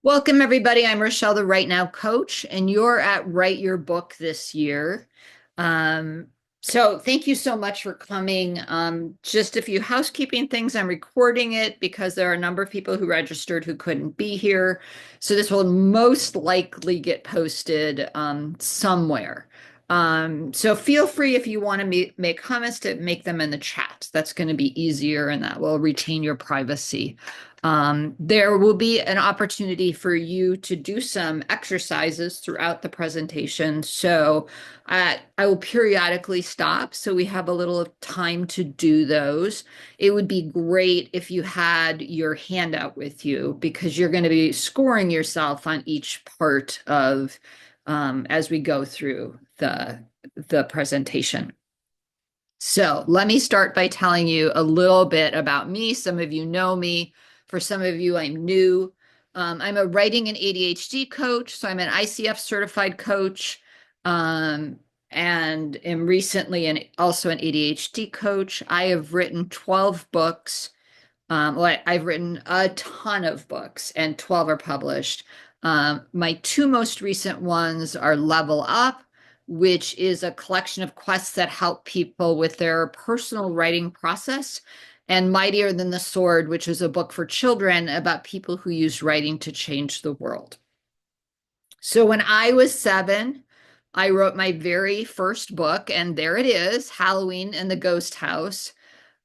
Welcome, everybody. I'm Rochelle, the Right Now coach, and you're at Write Your Book this year. Um, so thank you so much for coming. Just a few housekeeping things. I'm recording it because there are a number of people who registered who couldn't be here. So this will most likely get posted somewhere. So feel free if you want to make comments to make them in the chat. That's going to be easier and that will retain your privacy. There will be an opportunity for you to do some exercises throughout the presentation. So I will periodically stop so we have a little time to do those. It would be great if you had your handout with you because you're going to be scoring yourself on each part of as we go through the presentation. So let me start by telling you a little bit about me. Some of you know me. For some of you, I'm new. I'm a writing and ADHD coach. So I'm an ICF certified coach and am recently also an ADHD coach. I have written 12 books. I've written a ton of books and 12 are published. My two most recent ones are Level Up, which is a collection of quests that help people with their personal writing process, and Mightier Than the Sword, which is a book for children about people who use writing to change the world. So when I was 7, I wrote my very first book, and there it is, Halloween in the Ghost House.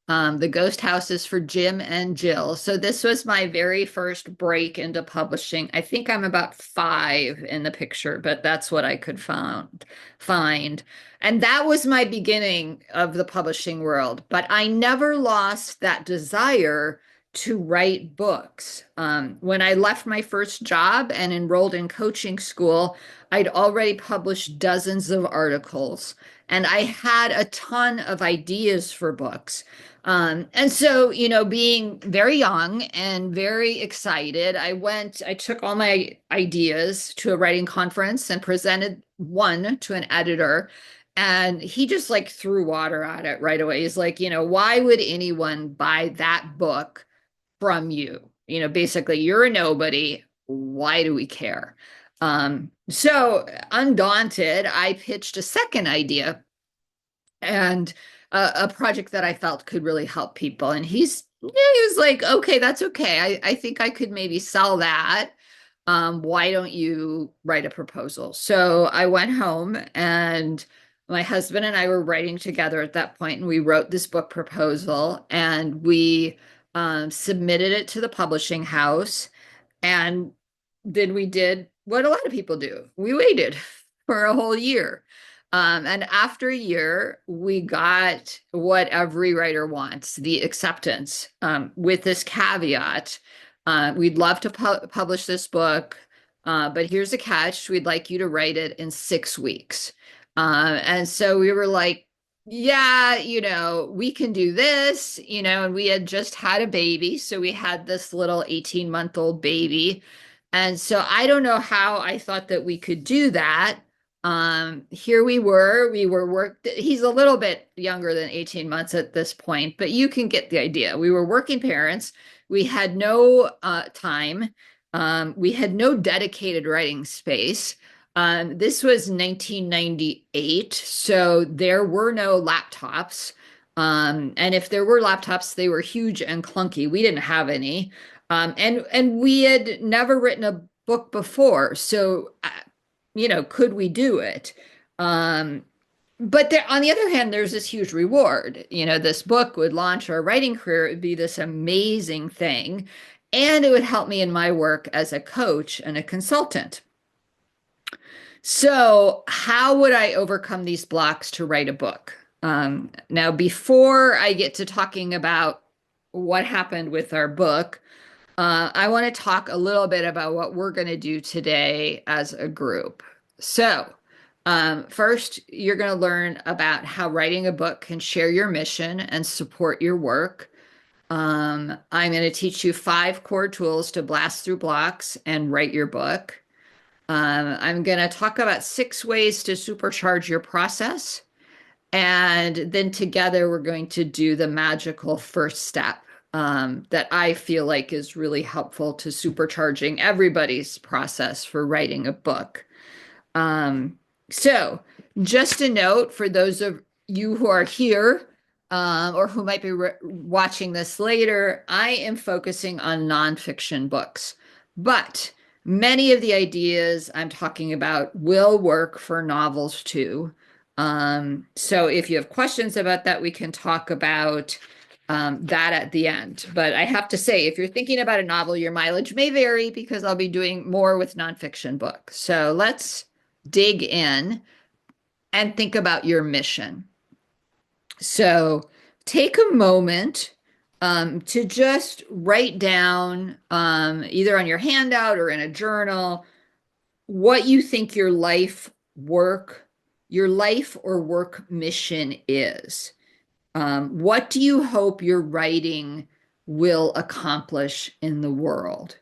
The Ghost House is for Jim and Jill. So this was my very first break into publishing. I think I'm about 5 in the picture, but that's what I could find. And that was my beginning of the publishing world. But I never lost that desire to write books. When I left my first job and enrolled in coaching school, I'd already published dozens of articles, and I had a ton of ideas for books. And so, being very young and very excited, I took all my ideas to a writing conference and presented one to an editor. And he just like threw water at it right away. He's like, why would anyone buy that book from you? Basically, you're a nobody. Why do we care? So undaunted, I pitched a second idea and a project that I felt could really help people. And he was like, okay, that's okay. I think I could maybe sell that. Why don't you write a proposal? So I went home and my husband and I were writing together at that point, and we wrote this book proposal and we submitted it to the publishing house. And then we did what a lot of people do. We waited for a whole year. And after a year, we got what every writer wants, the acceptance, with this caveat. We'd love to publish this book, but here's a catch. We'd like you to write it in 6 weeks. And so we were like, yeah, we can do this, and we had just had a baby. So we had this little 18-month-old baby. And so I don't know how I thought that we could do that. Here we were he's a little bit younger than 18 months at this point, but you can get the idea. We were working parents. We had no time. We had no dedicated writing space. This was 1998, so there were no laptops. And if there were laptops, they were huge and clunky. We didn't have any. And we had never written a book before. So, could we do it? But there, on the other hand, there's this huge reward. This book would launch our writing career. It would be this amazing thing. And it would help me in my work as a coach and a consultant. So, how would I overcome these blocks to write a book? Now, before I get to talking about what happened with our book, I want to talk a little bit about what we're going to do today as a group. So, first, you're going to learn about how writing a book can share your mission and support your work. I'm going to teach you 5 core tools to blast through blocks and write your book. I'm going to talk about 6 ways to supercharge your process. And then together, we're going to do the magical first step. that I feel like is really helpful to supercharging everybody's process for writing a book. Um, so, just a note for those of you who are here or who might be watching this later, I am focusing on nonfiction books, but many of the ideas I'm talking about will work for novels too. So, if you have questions about that, we can talk about that at the end. But I have to say, if you're thinking about a novel, your mileage may vary because I'll be doing more with nonfiction books. So let's dig in and think about your mission. So take a moment to just write down, either on your handout or in a journal, what you think your life or work mission is. What do you hope your writing will accomplish in the world?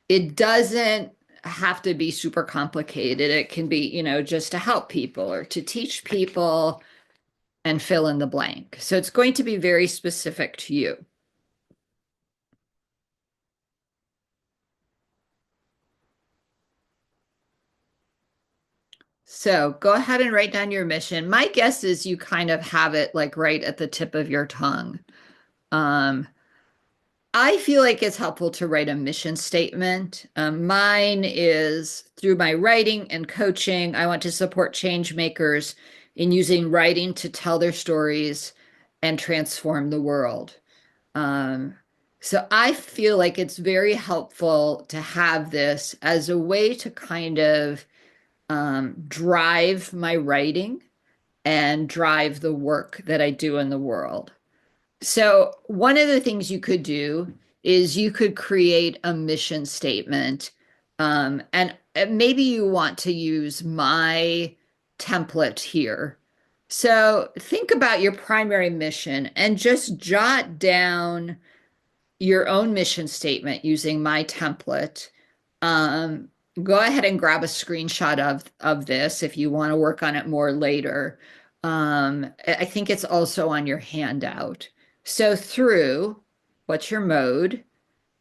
It doesn't have to be super complicated. It can be, just to help people or to teach people and fill in the blank. So it's going to be very specific to you. So go ahead and write down your mission. My guess is you kind of have it like right at the tip of your tongue. Um, I feel like it's helpful to write a mission statement. Mine is through my writing and coaching, I want to support change makers in using writing to tell their stories and transform the world. Um, so I feel like it's very helpful to have this as a way to kind of drive my writing and drive the work that I do in the world. So, one of the things you could do is you could create a mission statement. And maybe you want to use my template here. So, think about your primary mission and just jot down your own mission statement using my template. Um, Go ahead and grab a screenshot of this if you want to work on it more later. I think it's also on your handout. So through, what's your mode?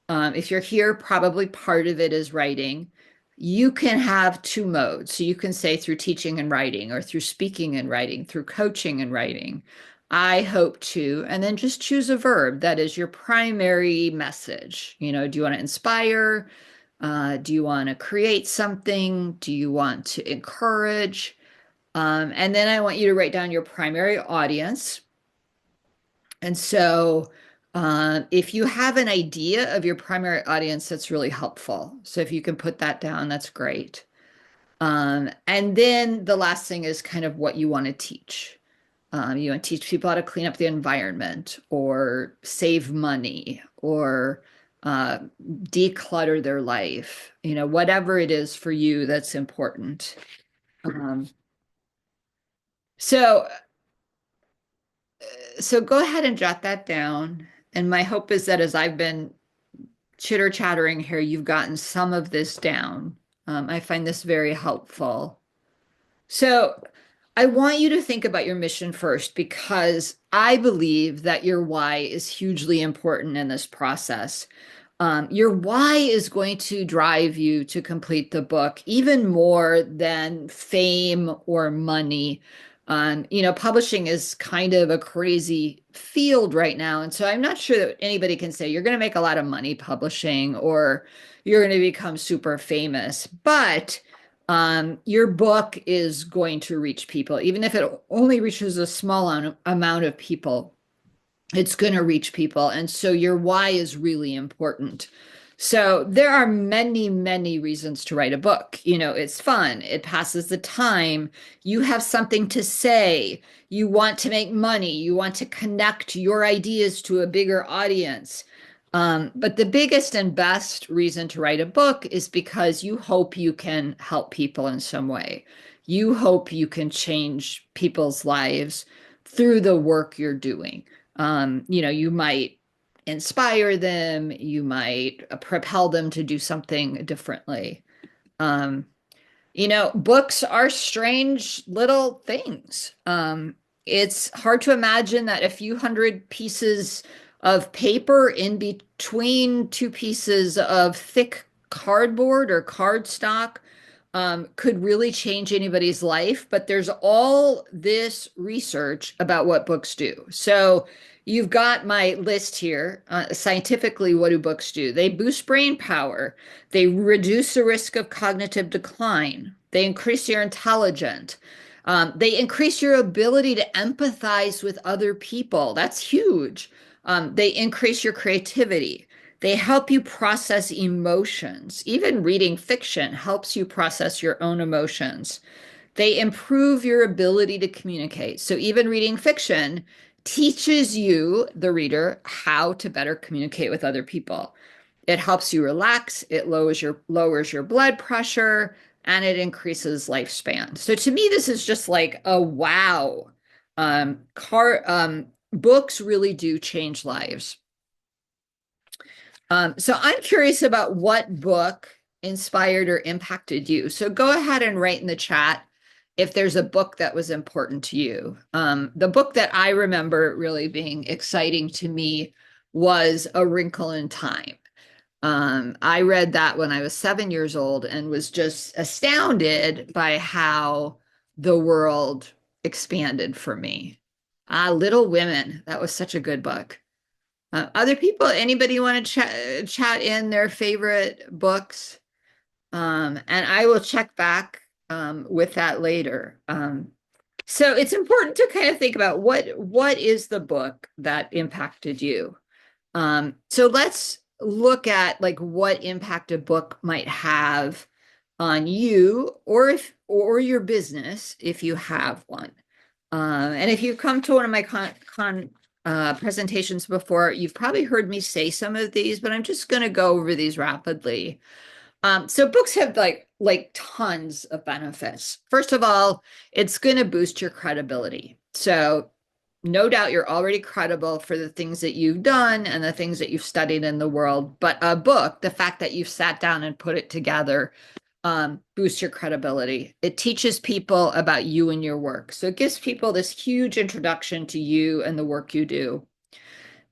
If you're here, probably part of it is writing. You can have two modes. So you can say through teaching and writing, or through speaking and writing, through coaching and writing. I hope to, and then just choose a verb that is your primary message. Do you want to inspire? Do you want to create something? Do you want to encourage? And then I want you to write down your primary audience. And so if you have an idea of your primary audience, that's really helpful. So if you can put that down, that's great. And then the last thing is kind of what you want to teach. You want to teach people how to clean up the environment or save money or declutter their life, whatever it is for you that's important. Um, so so go ahead and jot that down. And my hope is that as I've been chitter chattering here, you've gotten some of this down. I find this very helpful. So I want you to think about your mission first because I believe that your why is hugely important in this process. Your why is going to drive you to complete the book even more than fame or money. Publishing is kind of a crazy field right now. And so I'm not sure that anybody can say you're going to make a lot of money publishing or you're going to become super famous. But your book is going to reach people, even if it only reaches a small amount of people, it's going to reach people. And so your why is really important. So there are many, many reasons to write a book. It's fun. It passes the time. You have something to say. You want to make money. You want to connect your ideas to a bigger audience. But the biggest and best reason to write a book is because you hope you can help people in some way. You hope you can change people's lives through the work you're doing. You might inspire them, you might propel them to do something differently. Um, Books are strange little things. It's hard to imagine that a few hundred pieces of paper in between two pieces of thick cardboard or cardstock could really change anybody's life. But there's all this research about what books do. So you've got my list here. Scientifically, what do books do? They boost brain power. They reduce the risk of cognitive decline. They increase your intelligence. They increase your ability to empathize with other people. That's huge. They increase your creativity. They help you process emotions. Even reading fiction helps you process your own emotions. They improve your ability to communicate. So even reading fiction teaches you, the reader, how to better communicate with other people. It helps you relax, it lowers your blood pressure, and it increases lifespan. So to me, this is just like a wow. Car Books really do change lives. So I'm curious about what book inspired or impacted you. So go ahead and write in the chat if there's a book that was important to you. The book that I remember really being exciting to me was A Wrinkle in Time. I read that when I was 7 years old and was just astounded by how the world expanded for me. Little Women, that was such a good book. Other people, anybody want to chat in their favorite books? And I will check back with that later. So it's important to kind of think about what is the book that impacted you. So let's look at like what impact a book might have on you or your business if you have one. And if you've come to one of my presentations before, you've probably heard me say some of these, but I'm just going to go over these rapidly. So books have like tons of benefits. First of all, it's going to boost your credibility. So no doubt you're already credible for the things that you've done and the things that you've studied in the world. But a book, the fact that you've sat down and put it together, boosts your credibility. It teaches people about you and your work. So it gives people this huge introduction to you and the work you do.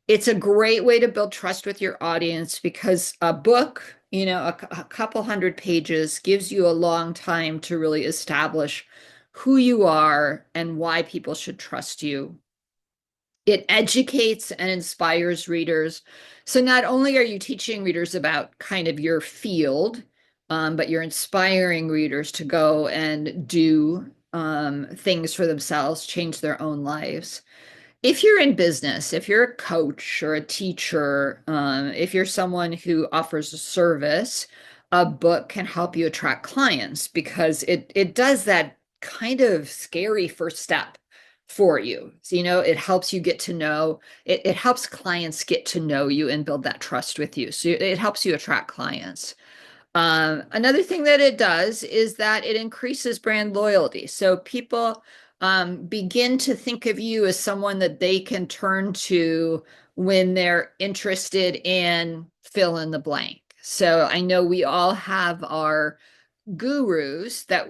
It's a great way to build trust with your audience because a book, a couple hundred pages gives you a long time to really establish who you are and why people should trust you. It educates and inspires readers. So not only are you teaching readers about kind of your field, but you're inspiring readers to go and do things for themselves, change their own lives. If you're in business, if you're a coach or a teacher, if you're someone who offers a service, a book can help you attract clients because it does that kind of scary first step for you. So, it helps you get to know, it helps clients get to know you and build that trust with you. So it helps you attract clients. Another thing that it does is that it increases brand loyalty. So people begin to think of you as someone that they can turn to when they're interested in fill in the blank. So I know we all have our gurus that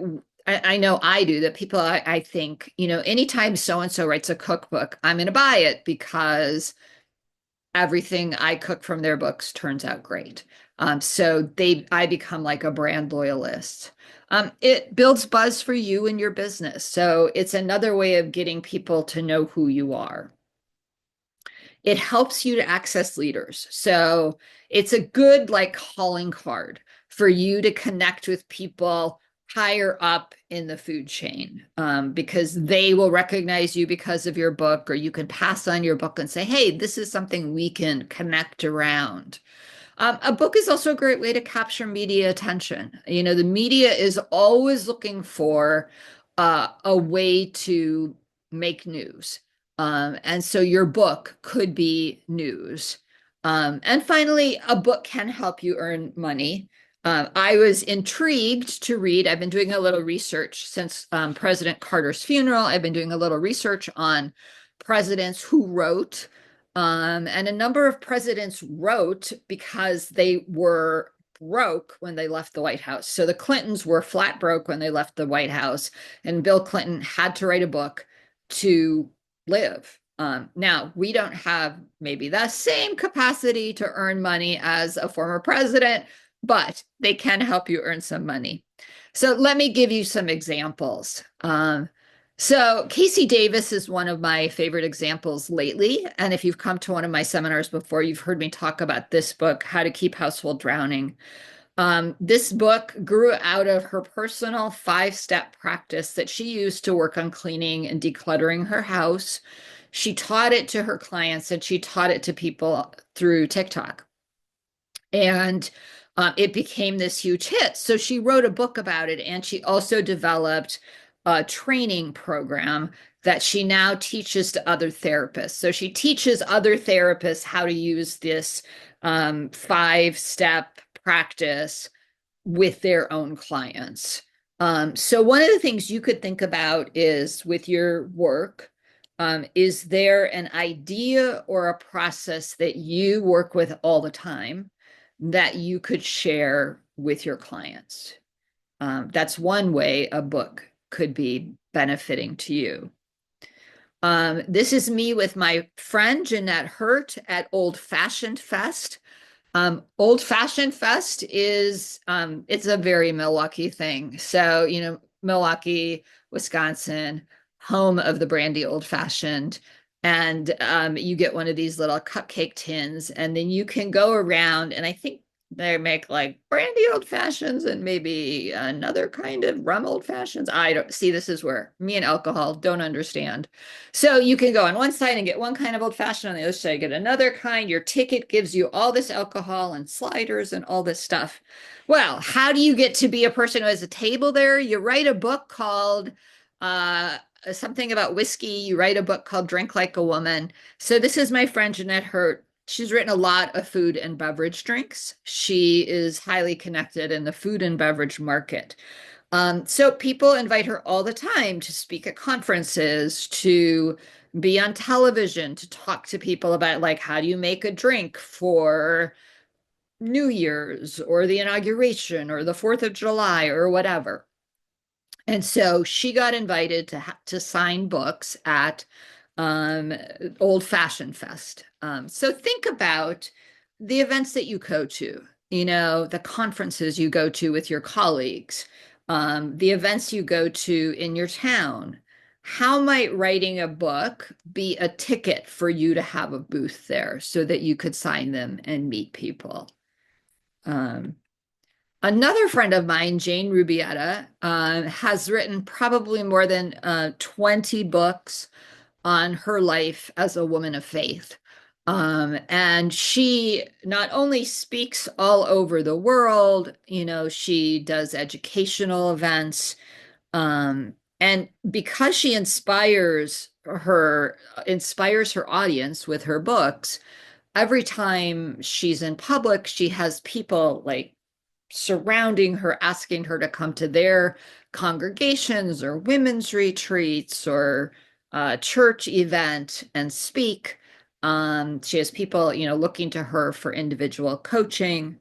I know I do, that people I think, anytime so-and-so writes a cookbook, I'm going to buy it because everything I cook from their books turns out great. So I become like a brand loyalist. It builds buzz for you and your business. So it's another way of getting people to know who you are. It helps you to access leaders. So it's a good like calling card for you to connect with people higher up in the food chain because they will recognize you because of your book, or you can pass on your book and say, hey, this is something we can connect around. A book is also a great way to capture media attention. The media is always looking for a way to make news. And so your book could be news. And finally, a book can help you earn money. I was intrigued to read. I've been doing a little research since President Carter's funeral. I've been doing a little research on presidents who wrote. And a number of presidents wrote because they were broke when they left the White House. So the Clintons were flat broke when they left the White House, and Bill Clinton had to write a book to live. Now, we don't have maybe the same capacity to earn money as a former president, but they can help you earn some money. So let me give you some examples. So Casey Davis is one of my favorite examples lately. And if you've come to one of my seminars before, you've heard me talk about this book, How to Keep Household Drowning. This book grew out of her personal 5-step practice that she used to work on cleaning and decluttering her house. She taught it to her clients and she taught it to people through TikTok. And it became this huge hit. So she wrote a book about it, and she also developed a training program that she now teaches to other therapists. So she teaches other therapists how to use this 5-step practice with their own clients. So one of the things you could think about is with your work, is there an idea or a process that you work with all the time that you could share with your clients? That's one way a book could be benefiting to you. This is me with my friend Jeanette Hurt at Old Fashioned Fest. Old Fashioned Fest is it's a very Milwaukee thing. So, Milwaukee, Wisconsin, home of the brandy old fashioned. And you get one of these little cupcake tins, and then you can go around, and I think they make like brandy old fashions and maybe another kind of rum old fashions. I don't see, this is where me and alcohol don't understand. So you can go on one side and get one kind of old fashioned, on the other side get another kind. Your ticket gives you all this alcohol and sliders and all this stuff. Well, how do you get to be a person who has a table there? You write a book called something about whiskey. You write a book called Drink Like a Woman. So this is my friend Jeanette Hurt. She's written a lot of food and beverage drinks. She is highly connected in the food and beverage market. So people invite her all the time to speak at conferences, to be on television, to talk to people about, like, how do you make a drink for New Year's or the inauguration or the 4th of July or whatever. And so she got invited to sign books at um, Old Fashioned Fest. So think about the events that you go to, the conferences you go to with your colleagues, the events you go to in your town. How might writing a book be a ticket for you to have a booth there so that you could sign them and meet people? Another friend of mine, Jane Rubietta, has written probably more than 20 books on her life as a woman of faith. And she not only speaks all over the world, she does educational events. And because she inspires her audience with her books, every time she's in public, she has people like surrounding her, asking her to come to their congregations or women's retreats or church event and speak. She has people, looking to her for individual coaching.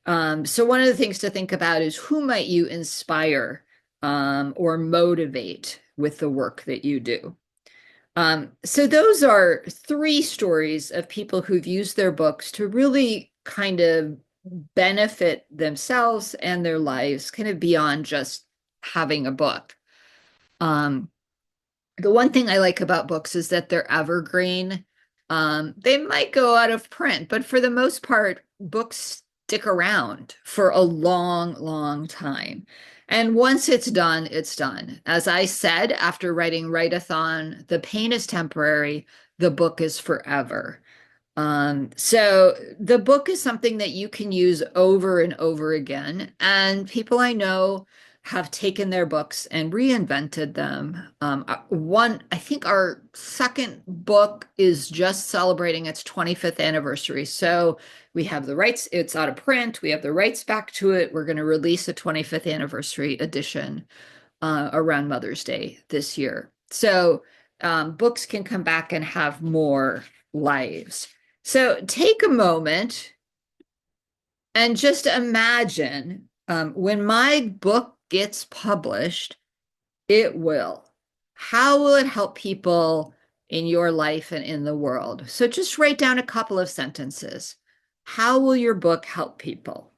So one of the things to think about is, who might you inspire or motivate with the work that you do? So those are 3 stories of people who've used their books to really kind of benefit themselves and their lives, kind of beyond just having a book. The one thing I like about books is that they're evergreen. They might go out of print, but for the most part, books stick around for a long, long time. And once it's done, it's done. As I said, after writing Write-a-thon, the pain is temporary, the book is forever. So the book is something that you can use over and over again. And people I know have taken their books and reinvented them. I think our second book is just celebrating its 25th anniversary. So we have the rights, it's out of print, we have the rights back to it. We're going to release a 25th anniversary edition around Mother's Day this year. So books can come back and have more lives. So take a moment and just imagine when my book gets published, it will. How will it help people in your life and in the world. So just write down a couple of sentences. How will your book help people?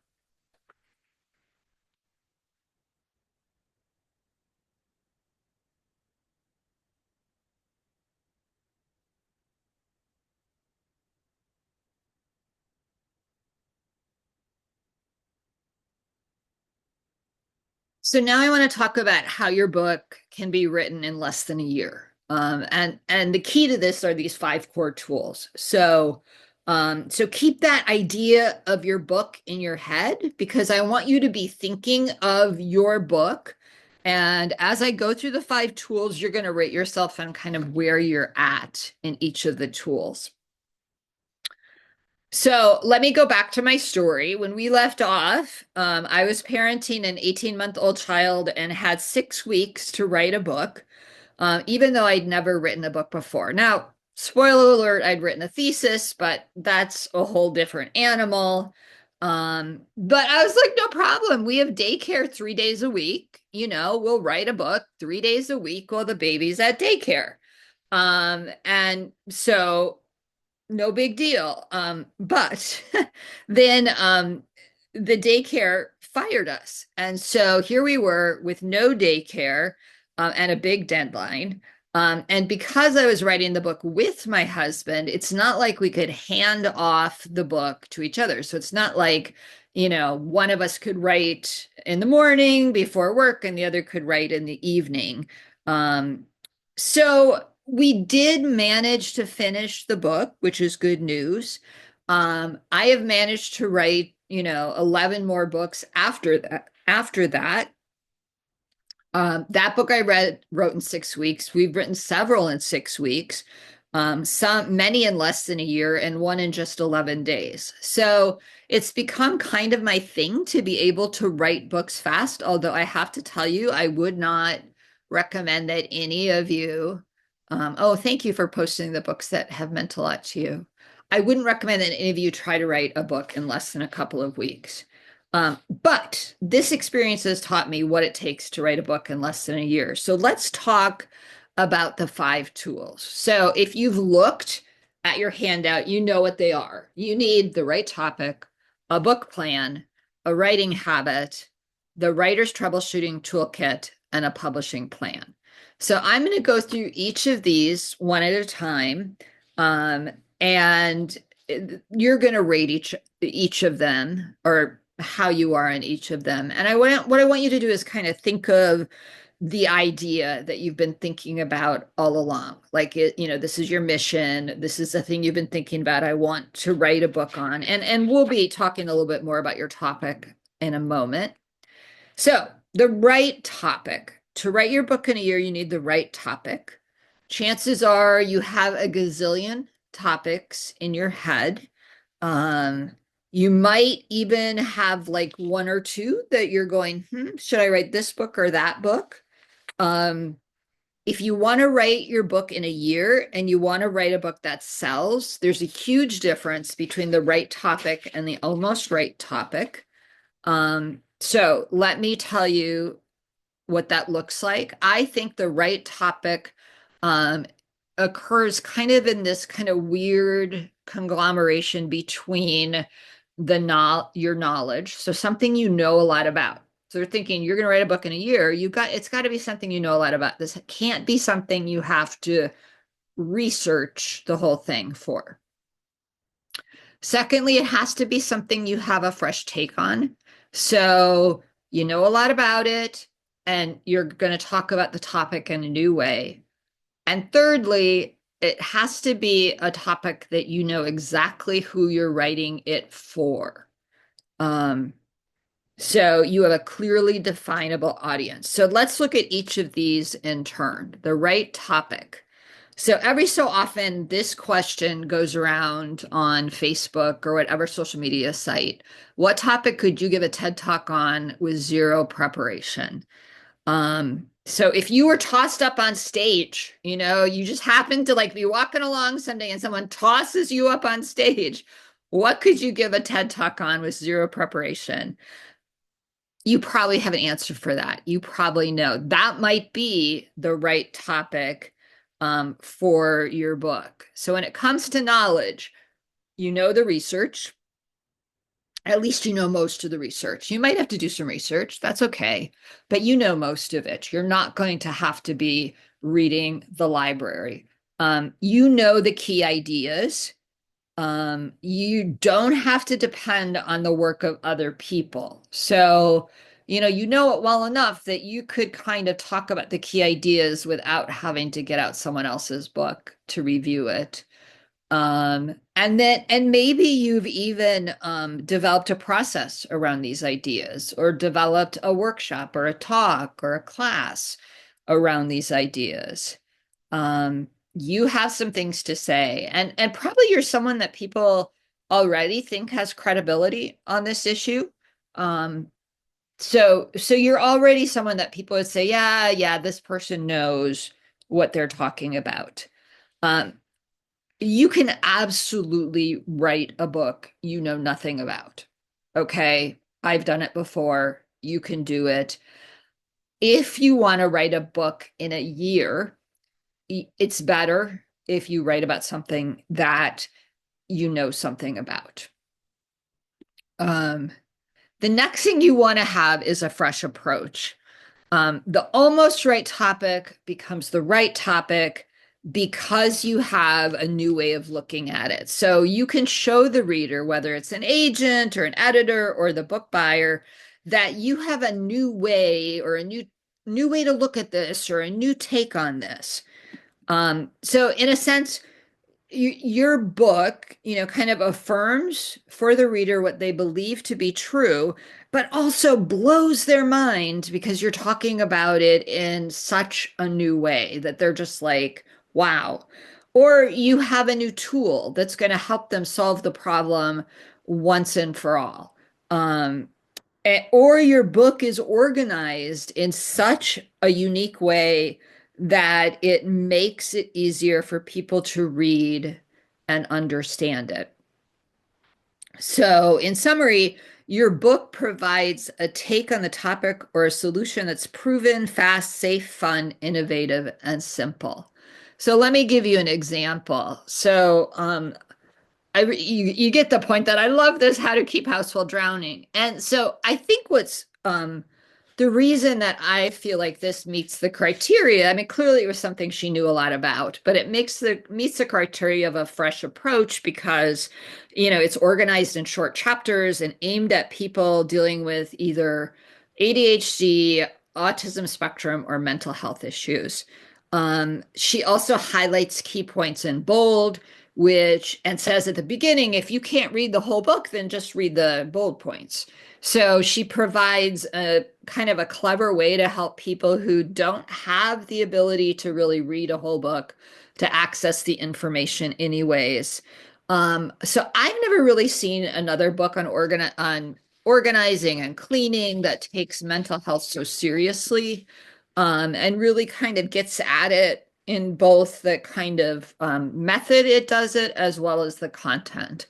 So now I want to talk about how your book can be written in less than a year. And the key to this are these five core tools. So keep that idea of your book in your head because I want you to be thinking of your book. And as I go through the five tools, you're going to rate yourself on kind of where you're at in each of the tools. So let me go back to my story. When we left off, I was parenting an 18-month-old child and had 6 weeks to write a book, even though I'd never written a book before. Now, spoiler alert, I'd written a thesis, but that's a whole different animal. But I was like, no problem. We have daycare 3 days a week. We'll write a book 3 days a week while the baby's at daycare. And so no big deal. But then the daycare fired us. And so here we were with no daycare and a big deadline. And because I was writing the book with my husband, it's not like we could hand off the book to each other. So it's not like, one of us could write in the morning before work and the other could write in the evening. So we did manage to finish the book, which is good news. I have managed to write, 11 more books after that. That book I wrote in 6 weeks. We've written several in 6 weeks, many in less than a year, and one in just 11 days. So it's become kind of my thing to be able to write books fast. Although I have to tell you, I would not recommend that any of you. Oh, thank you for posting the books that have meant a lot to you. I wouldn't recommend that any of you try to write a book in less than a couple of weeks. But this experience has taught me what it takes to write a book in less than a year. So let's talk about the five tools. So if you've looked at your handout, you know what they are. You need the right topic, a book plan, a writing habit, the writer's troubleshooting toolkit, and a publishing plan. So I'm going to go through each of these one at a time, and you're going to rate each of them or how you are in each of them. And what I want you to do is kind of think of the idea that you've been thinking about all along. Like this is your mission. This is the thing you've been thinking about. I want to write a book on. And we'll be talking a little bit more about your topic in a moment. So the right topic. To write your book in a year, you need the right topic. Chances are you have a gazillion topics in your head. You might even have like one or two that you're going, should I write this book or that book? If you want to write your book in a year and you want to write a book that sells, there's a huge difference between the right topic and the almost right topic. So let me tell you what that looks like. I think the right topic occurs kind of in this kind of weird conglomeration between your knowledge, so something you know a lot about. So they're thinking you're going to write a book in a year. It's got to be something you know a lot about. This can't be something you have to research the whole thing for. Secondly, it has to be something you have a fresh take on. So you know a lot about it, and you're going to talk about the topic in a new way. And thirdly, it has to be a topic that you know exactly who you're writing it for. So you have a clearly definable audience. So let's look at each of these in turn. The right topic. So every so often, this question goes around on Facebook or whatever social media site. What topic could you give a TED Talk on with zero preparation? So if you were tossed up on stage, you just happened to be walking along someday and someone tosses you up on stage, what could you give a TED Talk on with zero preparation? You probably have an answer for that. You probably know that might be the right topic for your book. So when it comes to knowledge, you know the research. At least you know most of the research. You might have to do some research. That's okay. But you know most of it. You're not going to have to be reading the library. You know the key ideas. You don't have to depend on the work of other people. So, you know it well enough that you could kind of talk about the key ideas without having to get out someone else's book to review it. And maybe you've even developed a process around these ideas, or developed a workshop or a talk or a class around these ideas. Um, you have some things to say, and probably you're someone that people already think has credibility on this issue. Um, so you're already someone that people would say, yeah, yeah, this person knows what they're talking about. Um, you can absolutely write a book you know nothing about. Okay, I've done it before. You can do it. If you want to write a book in a year, it's better if you write about something that you know something about. Um, the next thing you want to have is a fresh approach. The almost right topic becomes the right topic because you have a new way of looking at it. So you can show the reader, whether it's an agent or an editor or the book buyer, that you have a new way, or a new way to look at this, or a new take on this. So in a sense, your book, kind of affirms for the reader what they believe to be true, but also blows their mind because you're talking about it in such a new way that they're just like, wow. Or you have a new tool that's going to help them solve the problem once and for all. Um, or your book is organized in such a unique way that it makes it easier for people to read and understand it. So, in summary, your book provides a take on the topic or a solution that's proven, fast, safe, fun, innovative, and simple. So, let me give you an example. So, you get the point that I love this How to Keep House While Drowning. And so I think what's the reason that I feel like this meets the criteria, I mean, clearly it was something she knew a lot about, but it meets the criteria of a fresh approach because, it's organized in short chapters and aimed at people dealing with either ADHD, autism spectrum, or mental health issues. She also highlights key points in bold, and says at the beginning, if you can't read the whole book, then just read the bold points. So she provides a kind of a clever way to help people who don't have the ability to really read a whole book to access the information anyways. So I've never really seen another book on organizing and cleaning that takes mental health so seriously, and really kind of gets at it in both the kind of method it does it as well as the content.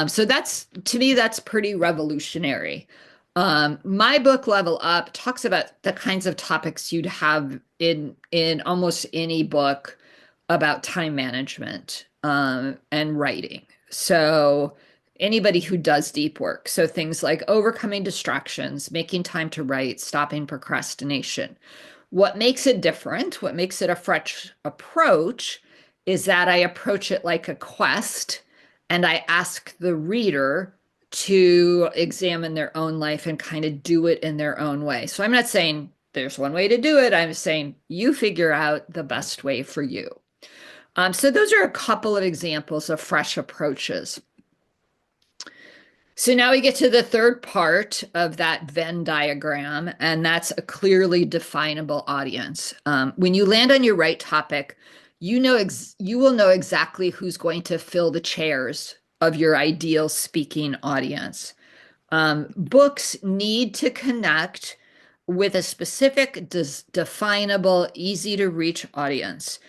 So to me, that's pretty revolutionary. My book Level Up talks about the kinds of topics you'd have in almost any book about time management, and writing. So anybody who does deep work, so things like overcoming distractions, making time to write, stopping procrastination. What makes it different, what makes it a fresh approach, is that I approach it like a quest, and I ask the reader to examine their own life and kind of do it in their own way. So I'm not saying there's one way to do it. I'm saying you figure out the best way for you. So those are a couple of examples of fresh approaches. So now we get to the third part of that Venn diagram, and that's a clearly definable audience. When you land on your right topic, you will know exactly who's going to fill the chairs of your ideal speaking audience. Books need to connect with a specific, definable, easy to reach audience.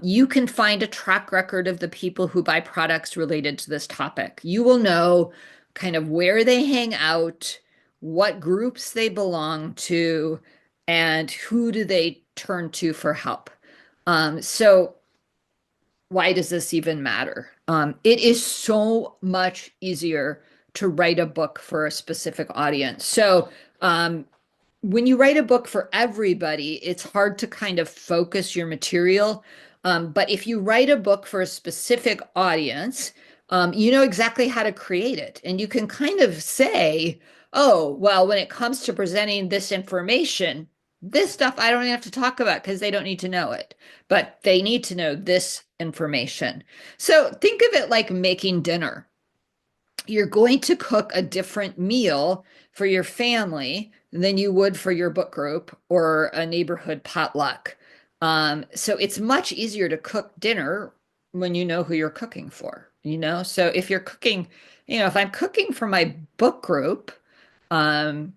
You can find a track record of the people who buy products related to this topic. You will know kind of where they hang out, what groups they belong to, and who do they turn to for help. So why does this even matter? It is so much easier to write a book for a specific audience. So, when you write a book for everybody, it's hard to kind of focus your material. But if you write a book for a specific audience, you know exactly how to create it. And you can kind of say, oh, well, when it comes to presenting this information, this stuff I don't have to talk about because they don't need to know it, but they need to know this information. So think of it like making dinner. You're going to cook a different meal for your family than you would for your book group or a neighborhood potluck. So it's much easier to cook dinner when you know who you're cooking for, you know? So if you're cooking, you know, if I'm cooking for my book group, um,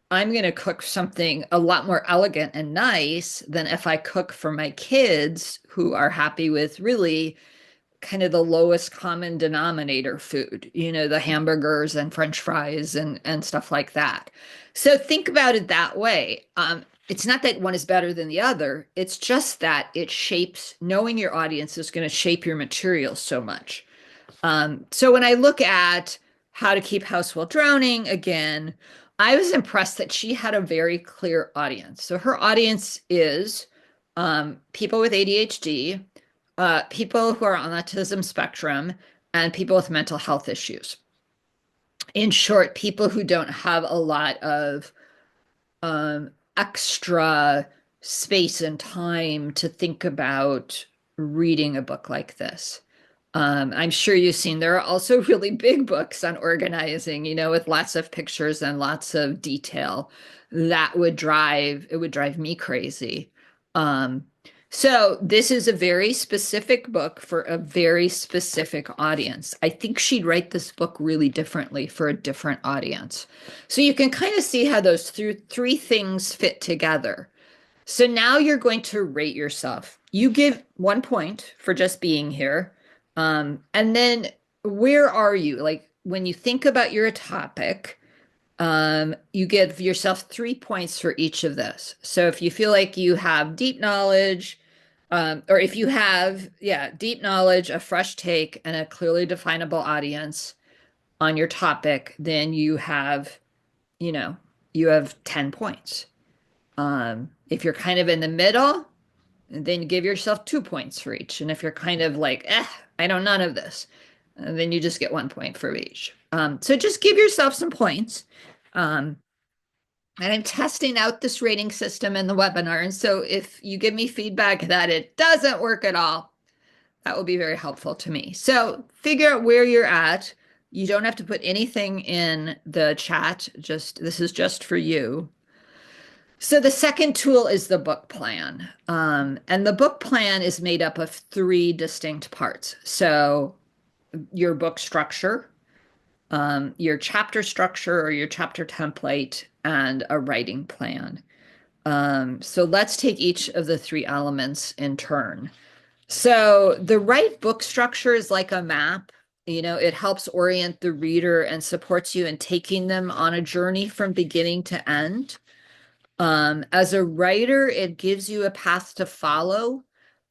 I'm going to cook something a lot more elegant and nice than if I cook for my kids who are happy with really kind of the lowest common denominator food, you know, the hamburgers and French fries and stuff like that. So think about it that way. It's not that one is better than the other. It's just that it shapes, knowing your audience is going to shape your material so much. So when I look at How to Keep House While Drowning, again, I was impressed that she had a very clear audience. So her audience is people with ADHD, people who are on the autism spectrum, and people with mental health issues. In short, people who don't have a lot of extra space and time to think about reading a book like this. I'm sure you've seen there are also really big books on organizing, you know, with lots of pictures and lots of detail. That would drive, it would drive me crazy. Um, so this is a very specific book for a very specific audience. I think she'd write this book really differently for a different audience. So you can kind of see how those three things fit together. So now you're going to rate yourself. You give 1 point for just being here. And then where are you? Like when you think about your topic, you give yourself 3 points for each of this. So if you feel like you have deep knowledge, or if you have, yeah, deep knowledge, a fresh take, and a clearly definable audience on your topic, then you have, you know, you have 10 points. If you're kind of in the middle, then give yourself 2 points for each. And if you're kind of like, I know none of this, then you just get 1 point for each. So just give yourself some points. And I'm testing out this rating system in the webinar. And so if you give me feedback that it doesn't work at all, that will be very helpful to me. So figure out where you're at. You don't have to put anything in the chat. Just this is just for you. So the second tool is the book plan. And the book plan is made up of three distinct parts. So your book structure, your chapter structure or your chapter template, and a writing plan. So let's take each of the three elements in turn. So the right book structure is like a map. You know, it helps orient the reader and supports you in taking them on a journey from beginning to end. As a writer, it gives you a path to follow,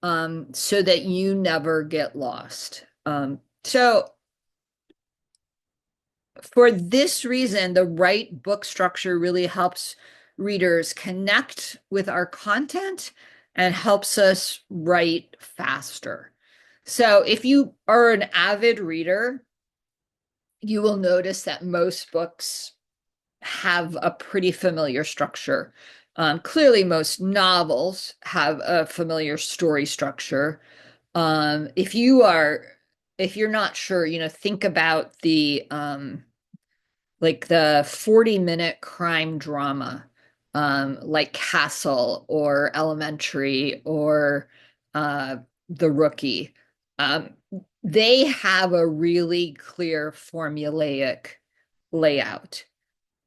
so that you never get lost. So for this reason, the right book structure really helps readers connect with our content and helps us write faster. So if you are an avid reader, you will notice that most books have a pretty familiar structure. Clearly, most novels have a familiar story structure. If you're not sure, you know, think about the like the 40-minute crime drama, like Castle or Elementary or The Rookie. Um, they have a really clear formulaic layout.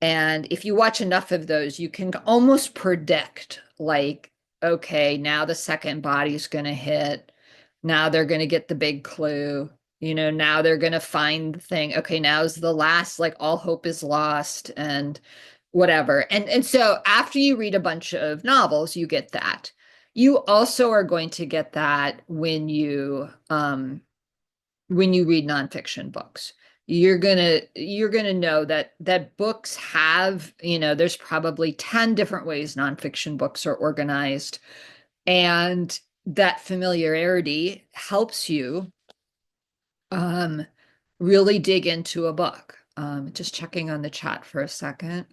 And if you watch enough of those, you can almost predict, like, okay, now the second body's going to hit. Now they're going to get the big clue. You know, now they're going to find the thing. Okay, now's the last, like, all hope is lost and whatever. And so after you read a bunch of novels, you get that. You also are going to get that when you read nonfiction books. You're gonna know that books have, there's probably 10 different ways nonfiction books are organized, and that familiarity helps you um, really dig into a book. Just checking on the chat for a second.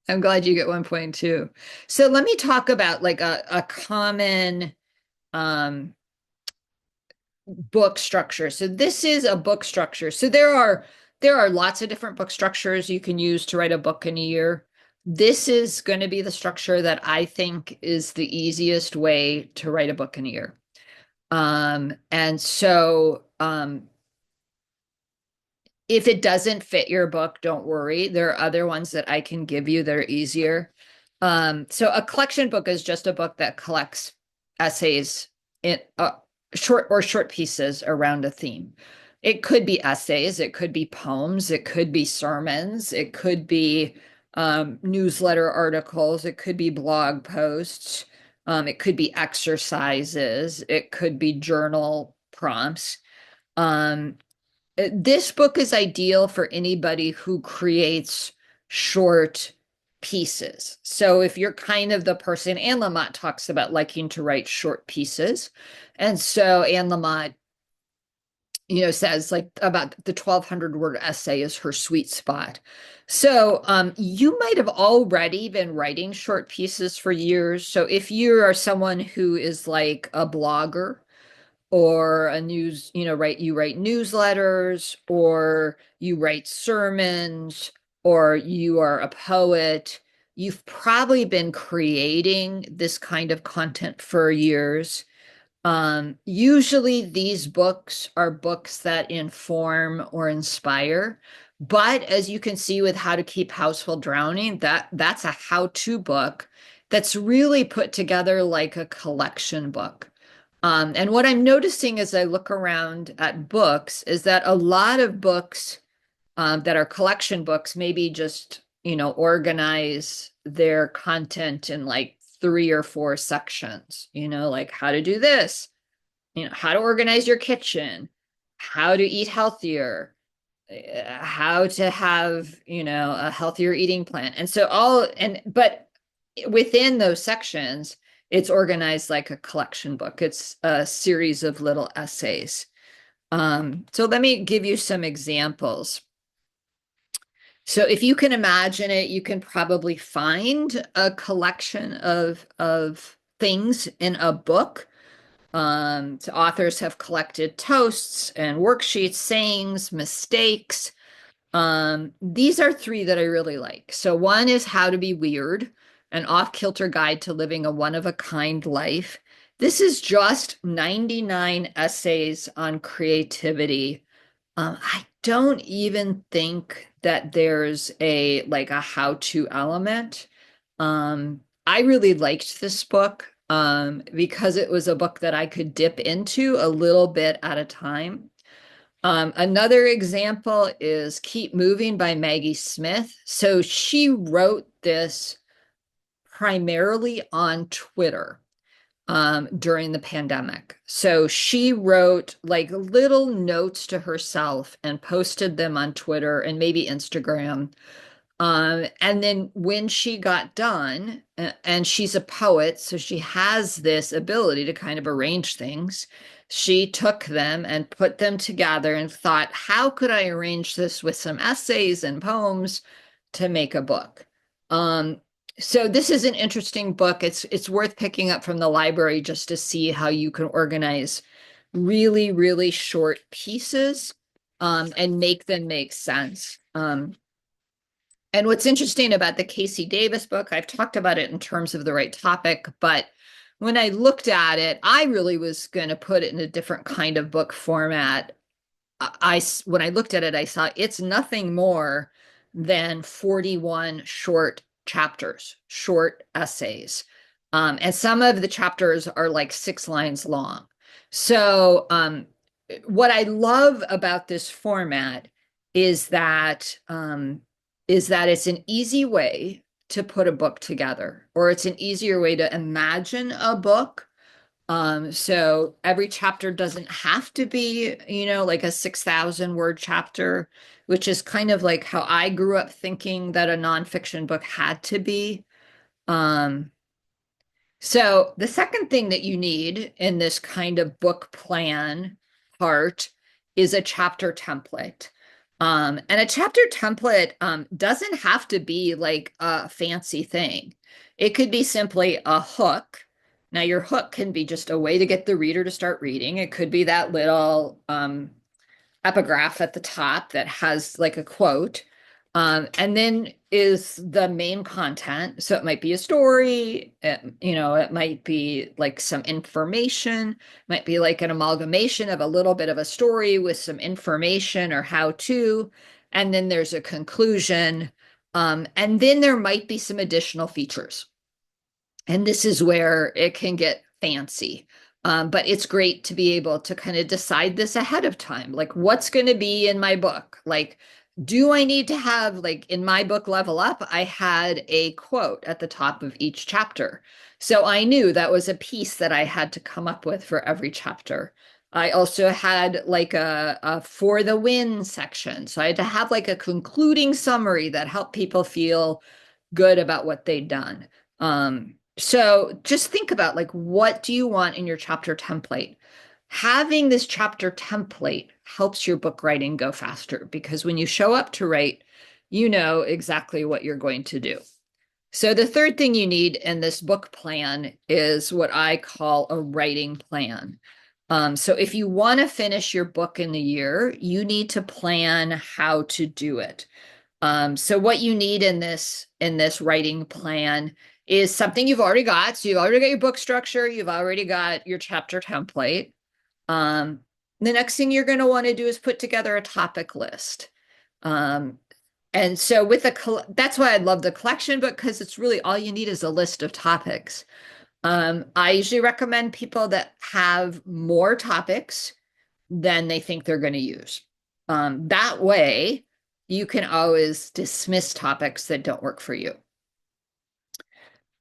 I'm glad you get 1.2. So let me talk about like a common um, book structure. So this is a book structure. So there are lots of different book structures you can use to write a book in a year. This is going to be the structure that I think is the easiest way to write a book in a year. And so if it doesn't fit your book, don't worry. There are other ones that I can give you that are easier. So a collection book is just a book that collects essays in short pieces around a theme. It could be essays, it could be poems, it could be sermons, it could be newsletter articles, it could be blog posts, it could be exercises, it could be journal prompts. Um, this book is ideal for anybody who creates short pieces. So if you're kind of the person, Anne Lamott talks about liking to write short pieces. And so Anne Lamott, says like about the 1,200 word essay is her sweet spot. So you might have already been writing short pieces for years. So if you are someone who is like a blogger, or a news, you write newsletters, or you write sermons, or you are a poet, you've probably been creating this kind of content for years. Usually these books are books that inform or inspire. But as you can see with How to Keep House Full Drowning, that's a how-to book that's really put together like a collection book. And what I'm noticing as I look around at books is that a lot of books that are collection books maybe just, organize their content in like 3 or 4 sections, like how to do this, how to organize your kitchen, how to eat healthier, how to have, a healthier eating plan. And so but within those sections, it's organized like a collection book. It's a series of little essays. So let me give you some examples. So if you can imagine it, you can probably find a collection of things in a book. So authors have collected toasts and worksheets, sayings, mistakes. These are 3 that I really like. So one is How to Be Weird, an off-kilter guide to living a one-of-a-kind life. This is just 99 essays on creativity. I don't even think that there's a how-to element. I really liked this book because it was a book that I could dip into a little bit at a time. Another example is Keep Moving by Maggie Smith. So she wrote this primarily on Twitter during the pandemic. So she wrote like little notes to herself and posted them on Twitter and maybe Instagram. And then when she got done, and she's a poet, so she has this ability to kind of arrange things. She took them and put them together and thought, how could I arrange this with some essays and poems to make a book? So this is an interesting book. It's worth picking up from the library just to see how you can organize really, really short pieces and make them make sense. And what's interesting about the Casey Davis book, I've talked about it in terms of the right topic, but when I looked at it, I really was going to put it in a different kind of book format. When I looked at it, I saw it's nothing more than 41 short chapters, short essays. And some of the chapters are like 6 lines long. So what I love about this format is that is that it's an easy way to put a book together, or it's an easier way to imagine a book. So every chapter doesn't have to be, like a 6,000 word chapter, which is kind of like how I grew up thinking that a nonfiction book had to be. Um, so the second thing that you need in this kind of book plan part is a chapter template. And a chapter template doesn't have to be like a fancy thing. It could be simply a hook. Now, your hook can be just a way to get the reader to start reading. It could be that little epigraph at the top that has like a quote. And then is the main content. So it might be a story, it might be like some information, might be like an amalgamation of a little bit of a story with some information or how to. And then there's a conclusion. And then there might be some additional features. And this is where it can get fancy. But it's great to be able to kind of decide this ahead of time. Like, what's going to be in my book? Like, do I need to have, like, in my book, Level Up, I had a quote at the top of each chapter. So I knew that was a piece that I had to come up with for every chapter. I also had like a for the win section. So I had to have like a concluding summary that helped people feel good about what they'd done. So just think about like, what do you want in your chapter template? Having this chapter template helps your book writing go faster because when you show up to write, you know exactly what you're going to do. So the third thing you need in this book plan is what I call a writing plan. So if you want to finish your book in the year, you need to plan how to do it. So what you need in this writing plan is something you've already got. So you've already got your book structure, you've already got your chapter template. The next thing you're going to want to do is put together a topic list. And so that's why I love the collection book, because it's really all you need is a list of topics. I usually recommend people that have more topics than they think they're going to use. That way, you can always dismiss topics that don't work for you.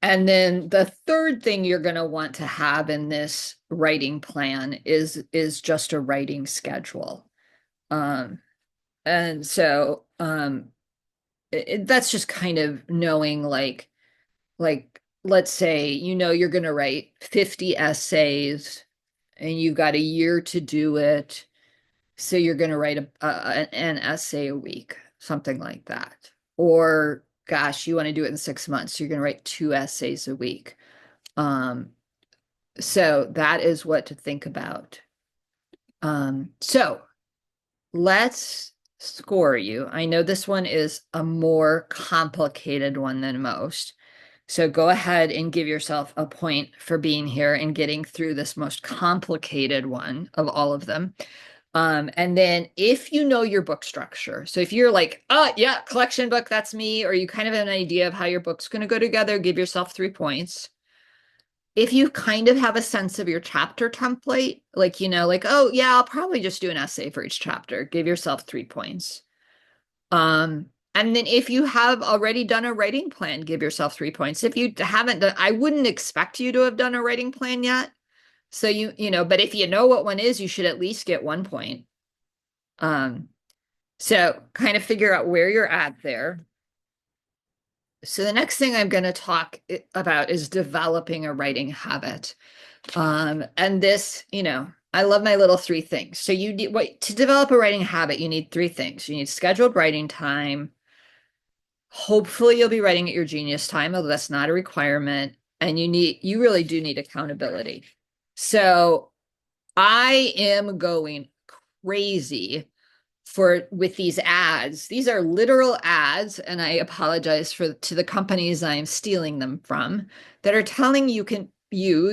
And then the third thing you're going to want to have in this writing plan is just a writing schedule. And so that's just kind of knowing like let's say you're going to write 50 essays and you've got a year to do it. So you're going to write an essay a week, something like that. Or gosh, you want to do it in 6 months. You're going to write 2 essays a week. So that is what to think about. So let's score you. I know this one is a more complicated one than most. So go ahead and give yourself a point for being here and getting through this most complicated one of all of them. And then if you know your book structure, so if you're like, oh yeah, collection book, that's me, or you kind of have an idea of how your book's going to go together, give yourself 3 points. If you kind of have a sense of your chapter template, like, oh yeah, I'll probably just do an essay for each chapter, give yourself 3 points. And then if you have already done a writing plan, give yourself 3 points. If you haven't done, I wouldn't expect you to have done a writing plan yet. So but if you know what one is, you should at least get 1 point. So kind of figure out where you're at there. So the next thing I'm going to talk about is developing a writing habit. And this, I love my little 3 things. So to develop a writing habit, you need 3 things. You need scheduled writing time. Hopefully you'll be writing at your genius time, although that's not a requirement. And you really do need accountability. So I am going crazy with these ads. These are literal ads, and I apologize to the companies I'm stealing them from, that are telling you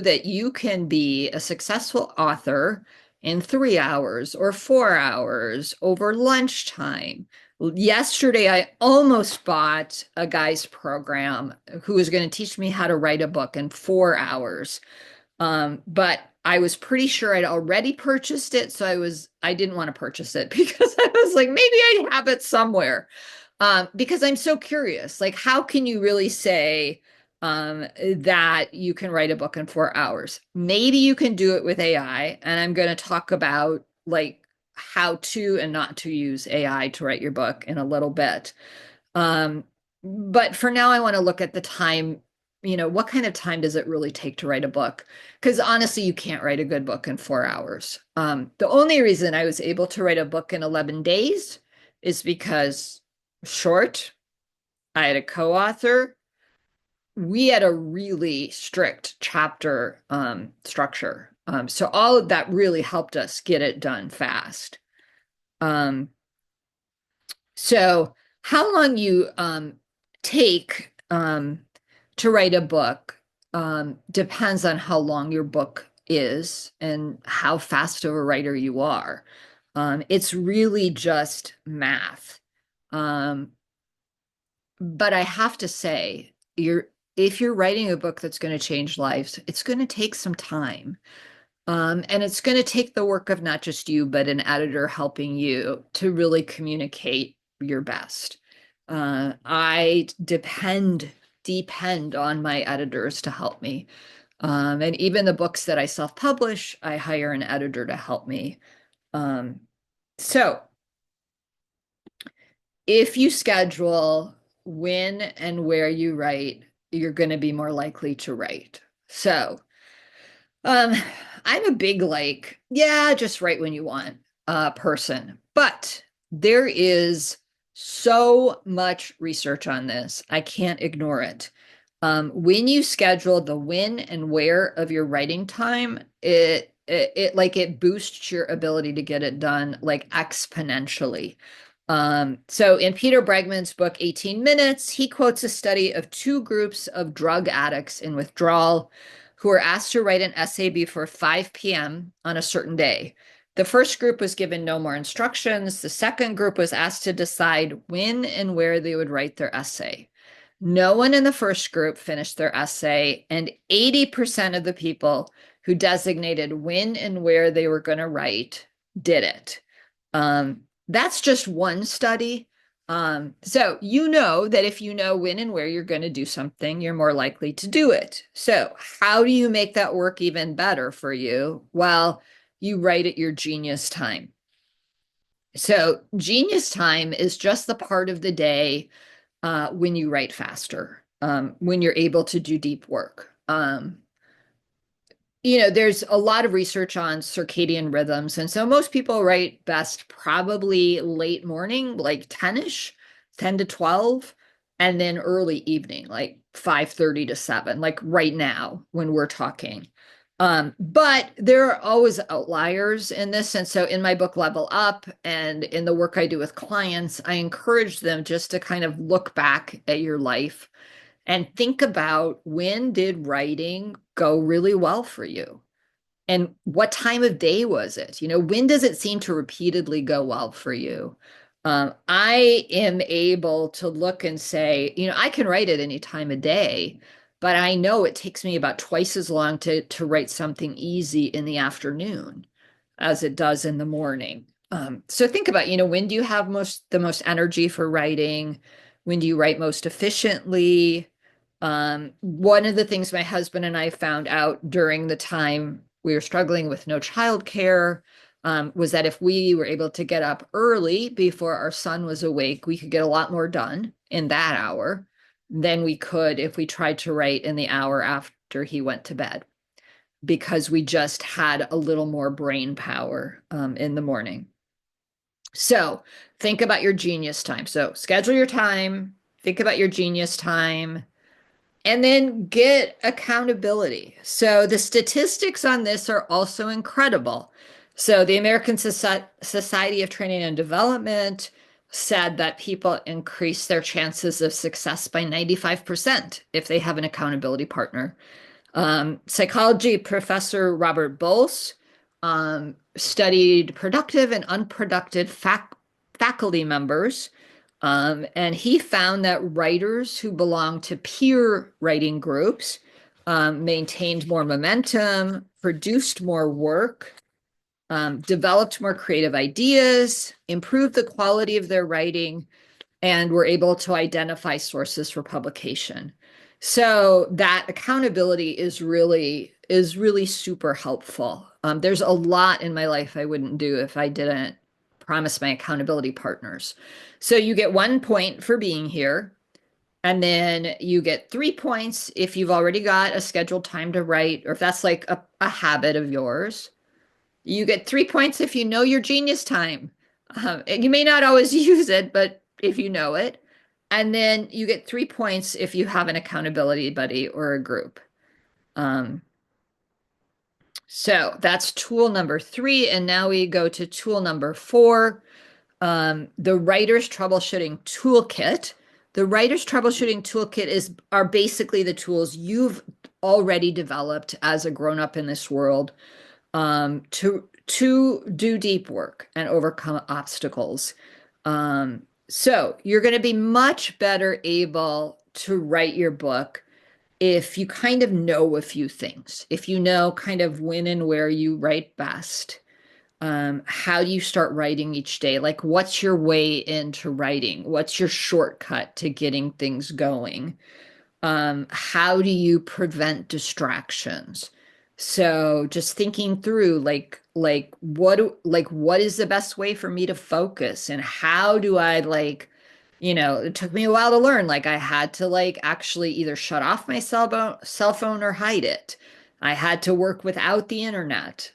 that you can be a successful author in 3 hours or 4 hours over lunchtime. Yesterday, I almost bought a guy's program who was going to teach me how to write a book in 4 hours. But I was pretty sure I'd already purchased it. So I didn't want to purchase it because I was like, maybe I have it somewhere. Because I'm so curious, like, how can you really say that you can write a book in 4 hours? Maybe you can do it with AI, and I'm going to talk about like how to and not to use AI to write your book in a little bit. Um, but for now, I want to look at the time. What kind of time does it really take to write a book? Because honestly, you can't write a good book in 4 hours. The only reason I was able to write a book in 11 days is because short, I had a co-author. We had a really strict chapter structure. So all of that really helped us get it done fast. Um, So, how long you take to write a book depends on how long your book is and how fast of a writer you are. It's really just math. Um, but I have to say, if you're writing a book that's going to change lives, it's going to take some time. And it's going to take the work of not just you, but an editor helping you to really communicate your best. I depend on my editors to help me. And even the books that I self-publish, I hire an editor to help me. So if you schedule when and where you write, you're going to be more likely to write. So Um, I'm a big like, yeah, just write when you want person. But there is so much research on this. I can't ignore it. When you schedule the when and where of your writing time, it boosts your ability to get it done like exponentially. So in Peter Bregman's book, 18 Minutes, he quotes a study of two groups of drug addicts in withdrawal who were asked to write an essay before 5 p.m. on a certain day. The first group was given no more instructions. The second group was asked to decide when and where they would write their essay. No one in the first group finished their essay, and 80% of the people who designated when and where they were going to write did it. That's just one study. So you know that if you know when and where you're going to do something, you're more likely to do it. So how do you make that work even better for you? Well, you write at your genius time. So genius time is just the part of the day when you write faster, when you're able to do deep work. There's a lot of research on circadian rhythms. And so most people write best probably late morning, like 10-ish, 10 to 12, and then early evening, like 5:30 to 7, like right now when we're talking. But there are always outliers in this. And so in my book, Level Up, and in the work I do with clients, I encourage them just to kind of look back at your life and think about when did writing go really well for you? And what time of day was it? When does it seem to repeatedly go well for you? I am able to look and say, I can write at any time of day, but I know it takes me about twice as long to write something easy in the afternoon as it does in the morning. So think about, when do you have the most energy for writing? When do you write most efficiently? One of the things my husband and I found out during the time we were struggling with no childcare was that if we were able to get up early before our son was awake, we could get a lot more done in that hour than we could if we tried to write in the hour after he went to bed, because we just had a little more brain power in the morning. So think about your genius time. So schedule your time, think about your genius time, and then get accountability. So the statistics on this are also incredible. So the American Society of Training and Development said that people increase their chances of success by 95% if they have an accountability partner. Psychology professor Robert Bowles studied productive and unproductive faculty members, and he found that writers who belonged to peer writing groups maintained more momentum, produced more work, developed more creative ideas, improved the quality of their writing, and we're able to identify sources for publication. So that accountability is really super helpful. There's a lot in my life I wouldn't do if I didn't promise my accountability partners. So you get 1 point for being here, and then you get 3 points if you've already got a scheduled time to write, or if that's like a habit of yours. You get 3 points if you know your genius time. You may not always use it, but if you know it. And then you get 3 points if you have an accountability buddy or a group. Um, so that's tool number 3. And now we go to tool number 4, the writer's troubleshooting toolkit. The writer's troubleshooting toolkit are basically the tools you've already developed as a grown-up in this world, to do deep work and overcome obstacles. So you're going to be much better able to write your book if you kind of know a few things, if you know kind of when and where you write best. How do you start writing each day? Like, what's your way into writing? What's your shortcut to getting things going? How do you prevent distractions? So just thinking through what is the best way for me to focus, and how do I, it took me a while to learn, like I had to actually either shut off my cell phone or hide it. I had to work without the internet.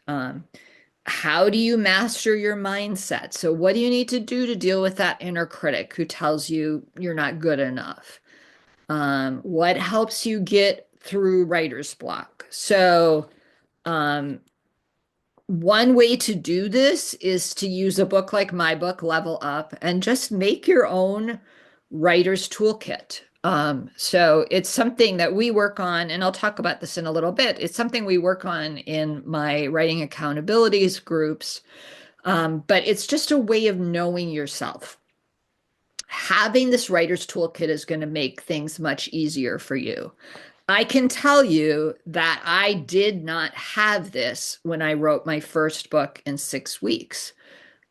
How do you master your mindset? So what do you need to do to deal with that inner critic who tells you you're not good enough? What helps you get through writer's block? So, one way to do this is to use a book like my book, Level Up, and just make your own writer's toolkit. So it's something that we work on, and I'll talk about this in a little bit. It's something we work on in my writing accountabilities groups, but it's just a way of knowing yourself. Having this writer's toolkit is going to make things much easier for you. I can tell you that I did not have this when I wrote my first book in 6 weeks.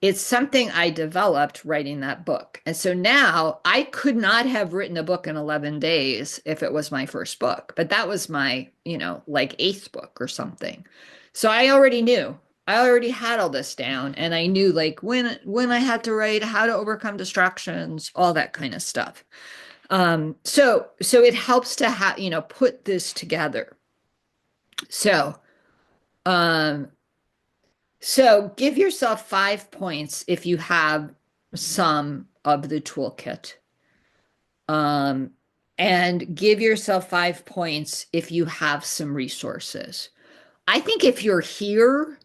It's something I developed writing that book. And so now I could not have written a book in 11 days if it was my first book, but that was my, eighth book or something. So I already knew. I already had all this down, and I knew when I had to write, how to overcome distractions, all that kind of stuff. So it helps to have, put this together. So, so give yourself 5 points if you have some of the toolkit. And give yourself 5 points if you have some resources. I think if you're here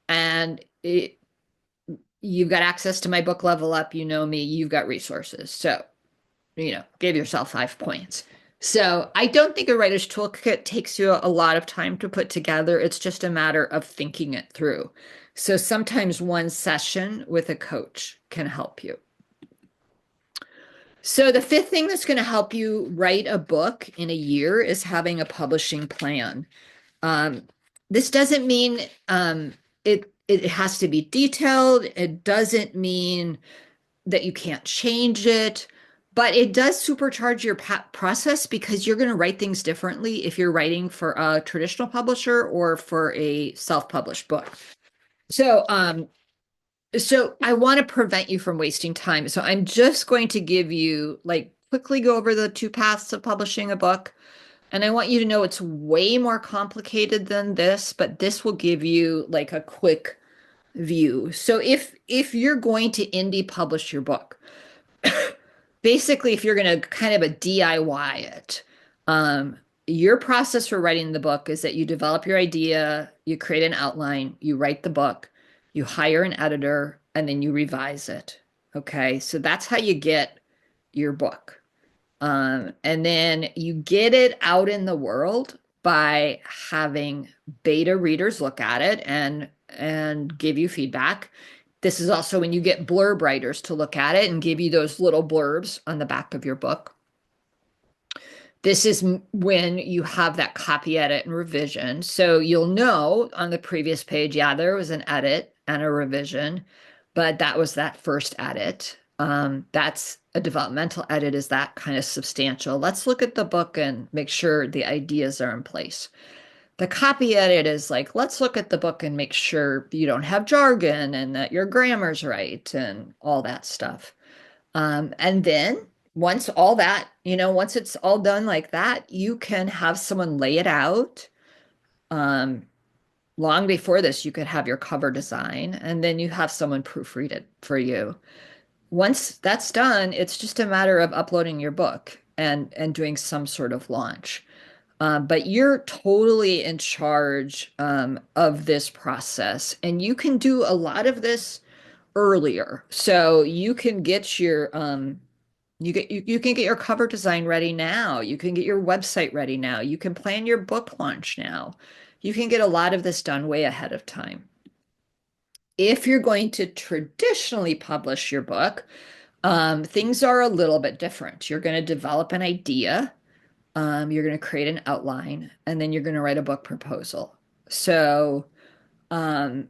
and you've got access to my book, Level Up, you know me, you've got resources. So, give yourself 5 points. So I don't think a writer's toolkit takes you a lot of time to put together. It's just a matter of thinking it through. So sometimes one session with a coach can help you. So the 5th thing that's going to help you write a book in a year is having a publishing plan. This doesn't mean it has to be detailed. It doesn't mean that you can't change it, but it does supercharge your process, because you're going to write things differently if you're writing for a traditional publisher or for a self-published book. So, so I want to prevent you from wasting time. So I'm just going to give you, quickly go over the 2 paths of publishing a book. And I want you to know it's way more complicated than this, but this will give you a quick view. So if you're going to indie publish your book, basically, if you're going to kind of a DIY it, your process for writing the book is that you develop your idea, you create an outline, you write the book, you hire an editor, and then you revise it. Okay, so that's how you get your book. And then you get it out in the world by having beta readers look at it and give you feedback. This is also when you get blurb writers to look at it and give you those little blurbs on the back of your book. This is when you have that copy edit and revision. So you'll know on the previous page, yeah, there was an edit and a revision, but that was that first edit. That's a developmental edit is that kind of substantial. Let's look at the book and make sure the ideas are in place. The copy edit is like, let's look at the book and make sure you don't have jargon and that your grammar's right and all that stuff. And then once all that, once it's all done like that, you can have someone lay it out. Um, Long before this, you could have your cover design and then you have someone proofread it for you. Once that's done, it's just a matter of uploading your book and doing some sort of launch. But you're totally in charge of this process, and you can do a lot of this earlier. So you can get your you can get your cover design ready now. You can get your website ready now. You can plan your book launch now. You can get a lot of this done way ahead of time. If you're going to traditionally publish your book, things are a little bit different. You're going to develop an idea, you're going to create an outline, and then you're going to write a book proposal. So, um,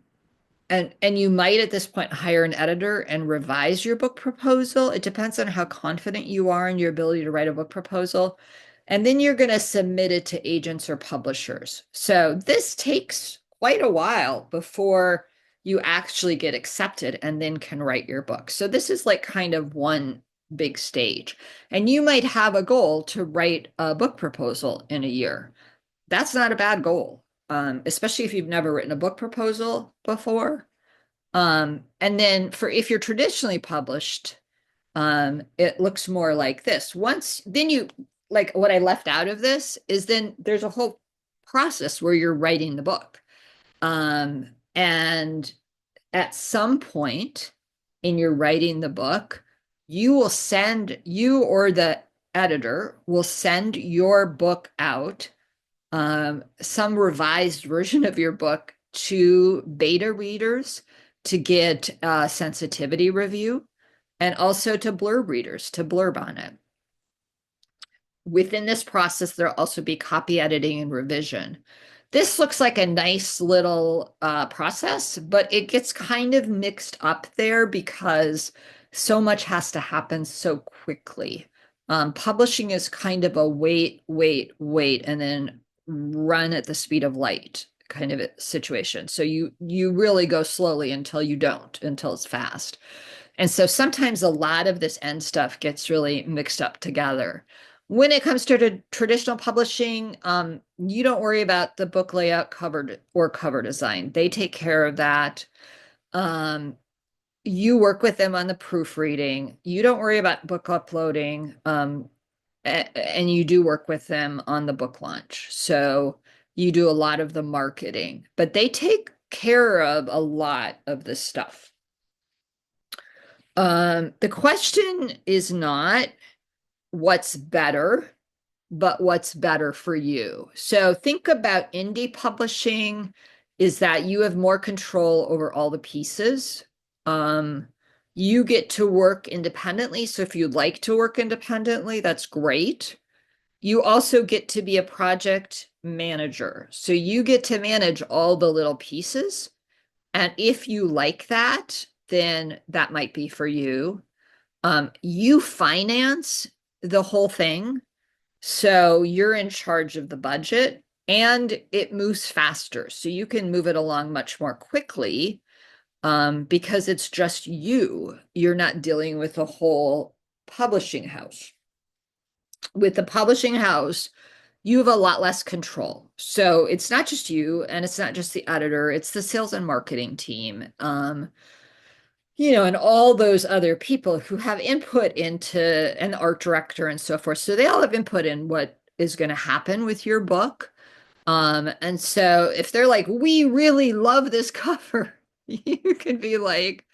and you might at this point hire an editor and revise your book proposal. It depends on how confident you are in your ability to write a book proposal. And then you're going to submit it to agents or publishers. So this takes quite a while before you actually get accepted and then can write your book. So this is like kind of one big stage. And you might have a goal to write a book proposal in a year. That's not a bad goal, especially if you've never written a book proposal before. And then for if you're traditionally published, it looks more like this. Then you, like what I left out of this is then there's a whole process where you're writing the book. And at some point in your writing the book, you or the editor will send your book out, some revised version of your book to beta readers to get a sensitivity review and also to blurb readers to blurb on it. Within this process, there'll also be copy editing and revision. This looks like a nice little process, but it gets kind of mixed up there because so much has to happen so quickly. Publishing is kind of a wait, and then run at the speed of light kind of a situation. So you really go slowly until you don't, until it's fast. And so sometimes a lot of this end stuff gets really mixed up together. When it comes to traditional publishing, you don't worry about the book layout, cover design. They take care of that. You work with them on the proofreading. You don't worry about book uploading, and you do work with them on the book launch. So you do a lot of the marketing, but they take care of a lot of the stuff. The question is not what's better, but what's better for you. So think about indie publishing is that you have more control over all the pieces. You get to work independently. So if you'd like to work independently, that's great. You also get to be a project manager. So you get to manage all the little pieces. And if you like that, then that might be for you. You finance the whole thing. So you're in charge of the budget and it moves faster. So you can move it along much more quickly because it's just you. You're not dealing with a whole publishing house. With the publishing house, you have a lot less control. So it's not just you and it's not just the editor, it's the sales and marketing team. And all those other people who have input into an art director and so forth. So they all have input in what is going to happen with your book. And so if they're like, we really love this cover, you can be like,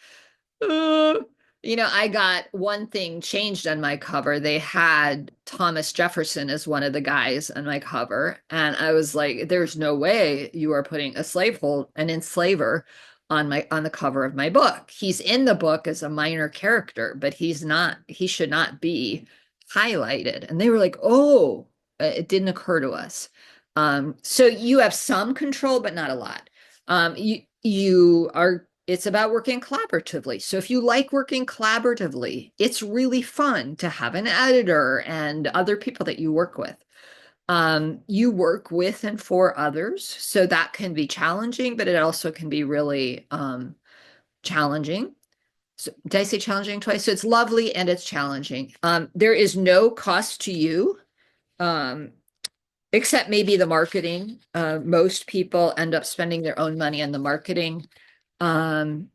I got one thing changed on my cover. They had Thomas Jefferson as one of the guys on my cover. And I was like, there's no way you are putting an enslaver on the cover of my book. He's in the book as a minor character, but he should not be highlighted. And they were like, oh, it didn't occur to us. So you have some control, but not a lot. You are It's about working collaboratively. So if you like working collaboratively, it's really fun to have an editor and other people that you work with. You work with and for others, so that can be challenging, but it also can be really challenging. So, did I say challenging twice? So it's lovely and it's challenging. There is no cost to you, um, except maybe the marketing. Most people end up spending their own money on the marketing. Um,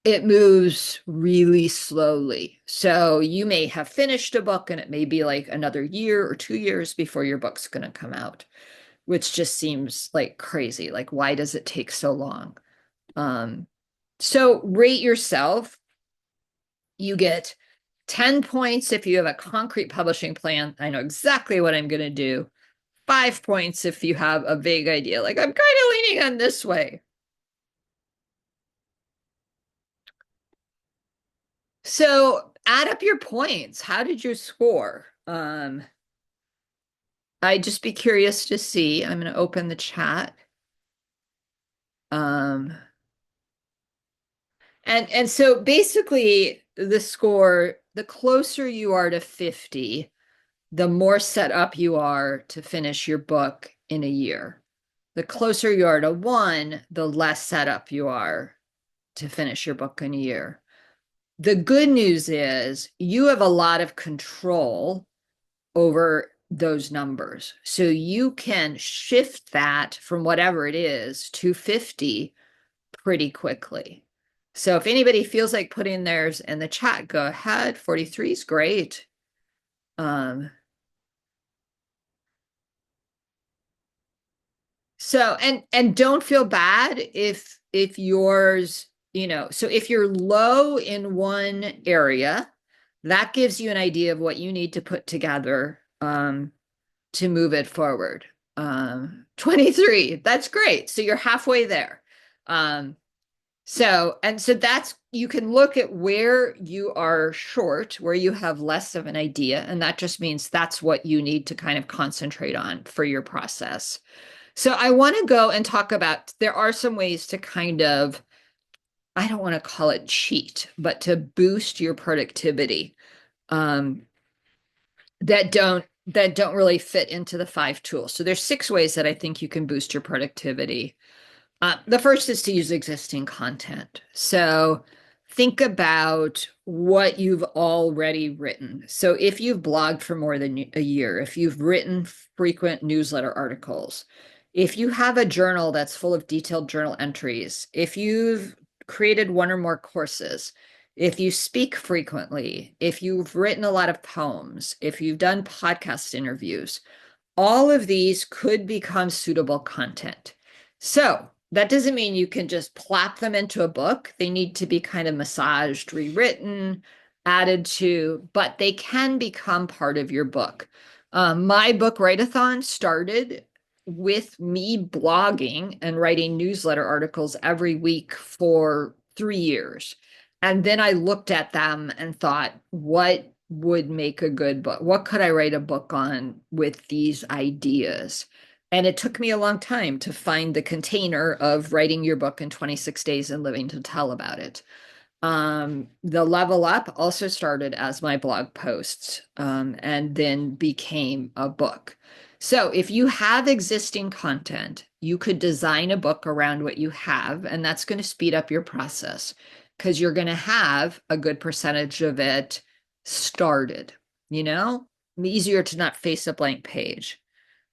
it moves really slowly. So you may have finished a book and it may be like another year or 2 years before your book's going to come out, which just seems like crazy. Like, why does it take so long? Um, so rate yourself. You get 10 points if you have a concrete publishing plan. I know exactly what I'm going to do. 5 points if you have a vague idea. Like, I'm kind of leaning on this way. So add up your points. How did you score? I'd just be curious to see. I'm going to open the chat. Um, and so basically the score, the closer you are to 50, the more set up you are to finish your book in a year. The closer you are to 1, the less set up you are to finish your book in a year. The good news is you have a lot of control over those numbers. So you can shift that from whatever it is to 50 pretty quickly. So if anybody feels like putting theirs in the chat, go ahead. 43 is great. So and don't feel bad if yours, so if you're low in one area, that gives you an idea of what you need to put together to move it forward. 23, that's great. So you're halfway there. So that's, you can look at where you are short, where you have less of an idea, and that just means that's what you need to kind of concentrate on for your process. So I want to go and talk about, there are some ways to kind of, I don't want to call it cheat, but to boost your productivity um, that don't really fit into the 5 tools. So there's 6 ways that I think you can boost your productivity. The first is to use existing content. So think about what you've already written. So if you've blogged for more than a year, if you've written frequent newsletter articles, if you have a journal that's full of detailed journal entries, if you've created 1 or more courses, if you speak frequently, if you've written a lot of poems, if you've done podcast interviews, all of these could become suitable content. So that doesn't mean you can just plop them into a book. They need to be kind of massaged, rewritten, added to, but they can become part of your book. My book write-a-thon started with me blogging and writing newsletter articles every week for 3 years. And then I looked at them and thought, what would make a good book? What could I write a book on with these ideas? And it took me a long time to find the container of writing your book in 26 days and living to tell about it. The Level Up also started as my blog posts and then became a book. So if you have existing content, you could design a book around what you have, and that's going to speed up your process because you're going to have a good percentage of it started, easier to not face a blank page.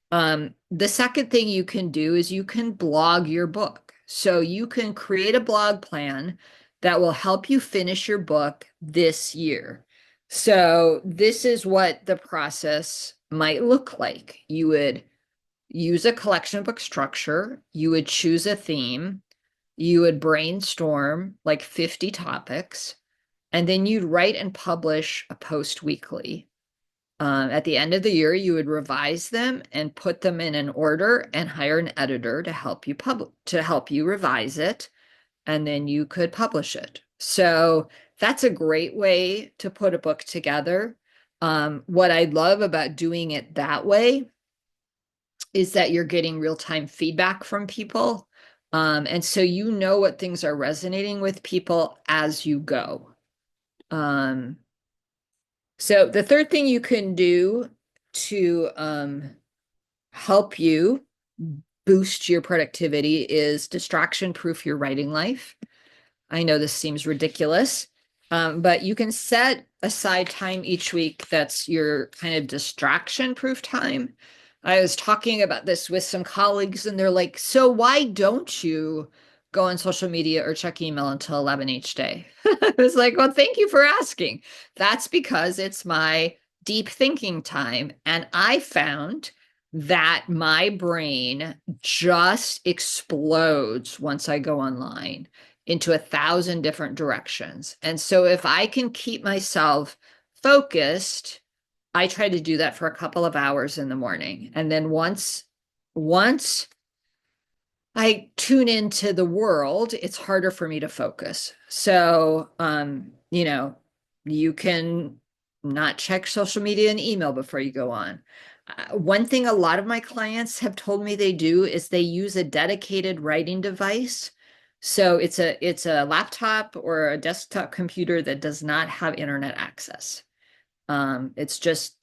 The second thing you can do is you can blog your book. So you can create a blog plan that will help you finish your book this year. So this is what the process might look like. You would use a collection book structure, you would choose a theme, you would brainstorm like 50 topics, and then you'd write and publish a post weekly. At the end of the year, you would revise them and put them in an order and hire an editor to help you revise it, and then you could publish it. So that's a great way to put a book together. What I love about doing it that way is that you're getting real-time feedback from people. And so you know what things are resonating with people as you go. Um, so the third thing you can do to help you boost your productivity is distraction proof your writing life. I know this seems ridiculous, but you can set aside time each week that's your kind of distraction proof time. I was talking about this with some colleagues, and they're like, so why don't you go on social media or check email until 11 each day? I was like, well, thank you for asking. That's because it's my deep thinking time. And I found that my brain just explodes once I go online into 1,000 different directions. And so if I can keep myself focused, I try to do that for a couple of hours in the morning. And then once I tune into the world, it's harder for me to focus. So, you can not check social media and email before you go on. One thing a lot of my clients have told me they do is they use a dedicated writing device. So it's a laptop or a desktop computer that does not have internet access. It's just,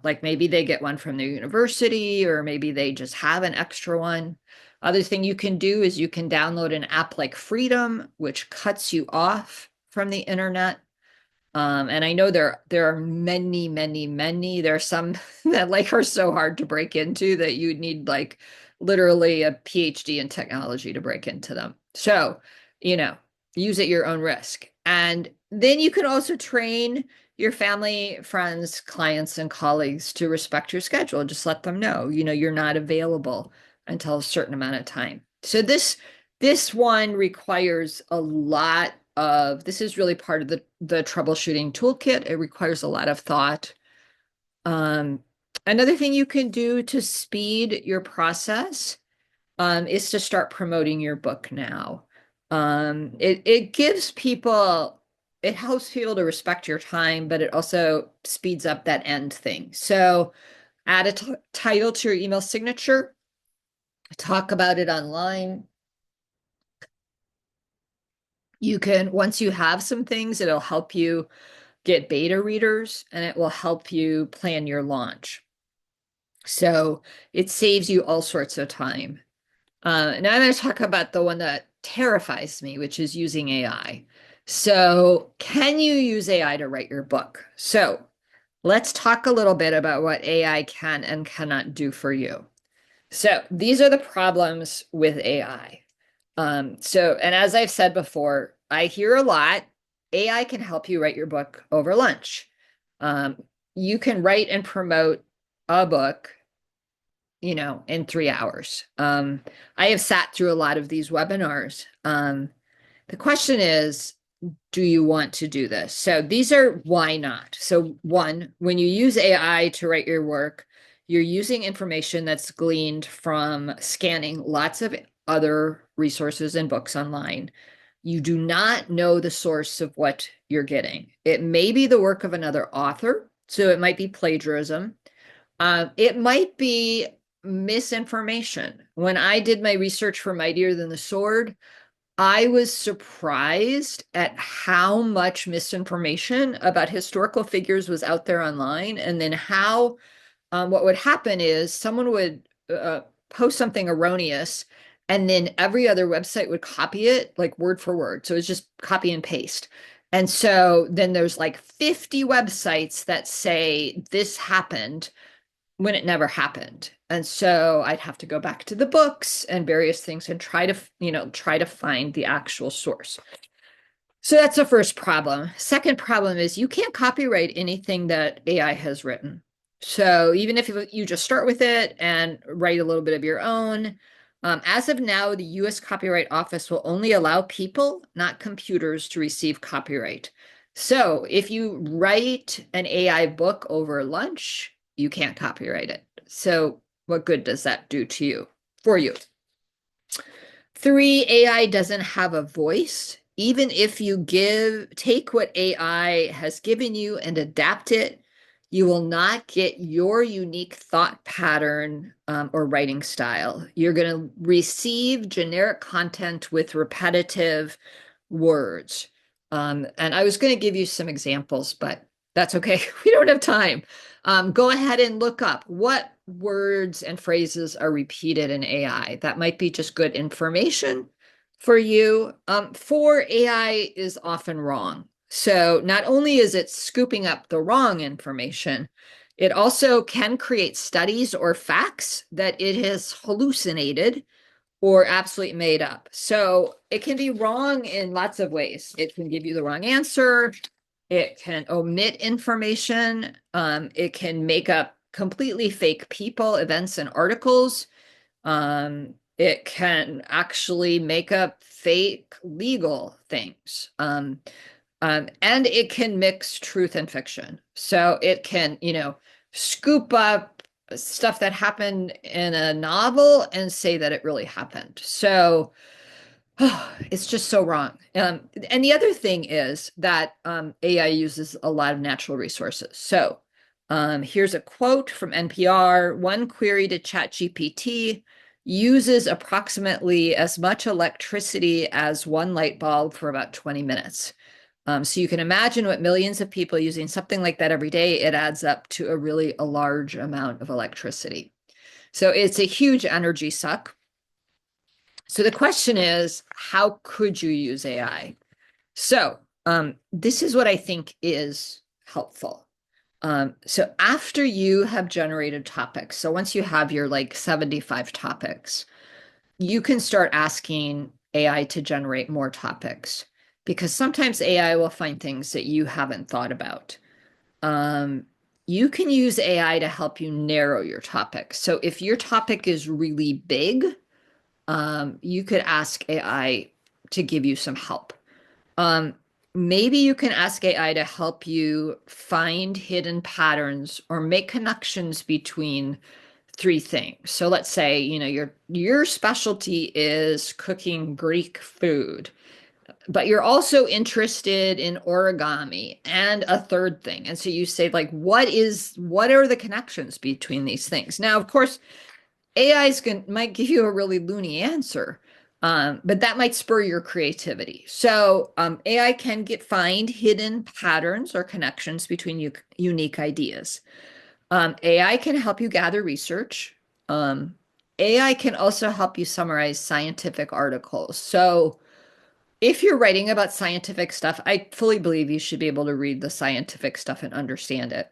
like maybe they get one from their university, or maybe they just have an extra one. Other thing you can do is you can download an app like Freedom, which cuts you off from the internet. And I know there are many, many, many. There are some that like are so hard to break into that you need like literally a PhD in technology to break into them. So, you know, use at your own risk. And then you can also train your family, friends, clients, and colleagues to respect your schedule. Just let them know, you're not available until a certain amount of time. So this one requires a lot of, this is really part of the troubleshooting toolkit. It requires a lot of thought. Another thing you can do to speed your process is to start promoting your book now. It gives people, it helps people to respect your time, but it also speeds up that end thing. So add a title to your email signature, talk about it online. You can, once you have some things, it'll help you get beta readers, and it will help you plan your launch. So it saves you all sorts of time. Now I'm going to talk about the one that terrifies me, which is using AI. So can you use AI to write your book? So let's talk a little bit about what AI can and cannot do for you. So these are the problems with AI. And as I've said before, I hear a lot, AI can help you write your book over lunch. You can write and promote a book, in 3 hours. I have sat through a lot of these webinars. The question is, do you want to do this? So these are why not. So one, when you use AI to write your work, you're using information that's gleaned from scanning lots of other resources and books online. You do not know the source of what you're getting. It may be the work of another author, so it might be plagiarism. It might be misinformation. When I did my research for Mightier Than the Sword, I was surprised at how much misinformation about historical figures was out there online, and then how what would happen is someone would post something erroneous, and then every other website would copy it like word for word. So it's just copy and paste. And so then there's like 50 websites that say this happened when it never happened. And so I'd have to go back to the books and various things and try to find the actual source. So that's the first problem. Second problem is you can't copyright anything that AI has written. So even if you just start with it and write a little bit of your own, as of now, the US Copyright Office will only allow people, not computers, to receive copyright. So if you write an AI book over lunch, you can't copyright it. So what good does that do to you, for you? Three, AI doesn't have a voice. Even if you take what AI has given you and adapt it You will not get your unique thought pattern or writing style. You're going to receive generic content with repetitive words. And I was going to give you some examples, but that's okay. We don't have time. Go ahead and look up what words and phrases are repeated in AI. That might be just good information for you. For AI is often wrong. So not only is it scooping up the wrong information, it also can create studies or facts that it has hallucinated or absolutely made up. So it can be wrong in lots of ways. It can give you the wrong answer. It can omit information. It can make up completely fake people, events, and articles. It can actually make up fake legal things. And it can mix truth and fiction. So it can, scoop up stuff that happened in a novel and say that it really happened. So it's just so wrong. And the other thing is that AI uses a lot of natural resources. So here's a quote from NPR. One query to ChatGPT uses approximately as much electricity as one light bulb for about 20 minutes. So you can imagine what millions of people using something like that every day, it adds up to a large amount of electricity. So it's a huge energy suck. So the question is, how could you use AI? So this is what I think is helpful. So after you have generated topics, so once you have your like 75 topics, you can start asking AI to generate more topics because sometimes AI will find things that you haven't thought about. You can use AI to help you narrow your topic. So if your topic is really big, you could ask AI to give you some help. Maybe you can ask AI to help you find hidden patterns or make connections between three things. So let's say, your specialty is cooking Greek food, but you're also interested in origami and a third thing. And so you say like, what are the connections between these things? Now, of course, might give you a really loony answer, but that might spur your creativity. So AI can find hidden patterns or connections between unique ideas. AI can help you gather research. AI can also help you summarize scientific articles. So if you're writing about scientific stuff, I fully believe you should be able to read the scientific stuff and understand it.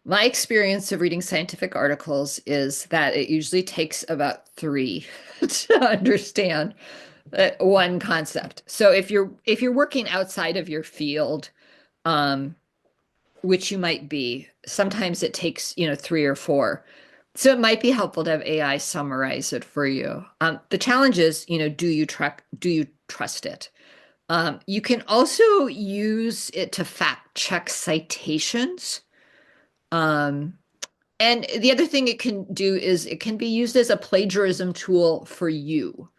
My experience of reading scientific articles is that it usually takes about 3 to understand one concept. So if you're working outside of your field, which you might be, sometimes it takes 3 or 4. So it might be helpful to have AI summarize it for you. The challenge is, do you trust it? You can also use it to fact check citations. Um, and the other thing it can do is it can be used as a plagiarism tool for you.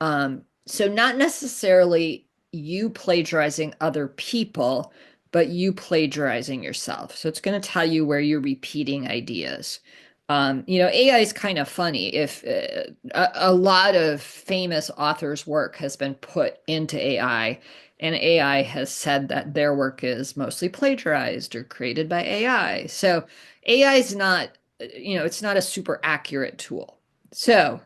So not necessarily you plagiarizing other people, but you plagiarizing yourself. So it's going to tell you where you're repeating ideas. AI is kind of funny. If a lot of famous authors' work has been put into AI, and AI has said that their work is mostly plagiarized or created by AI. So AI is not, it's not a super accurate tool. So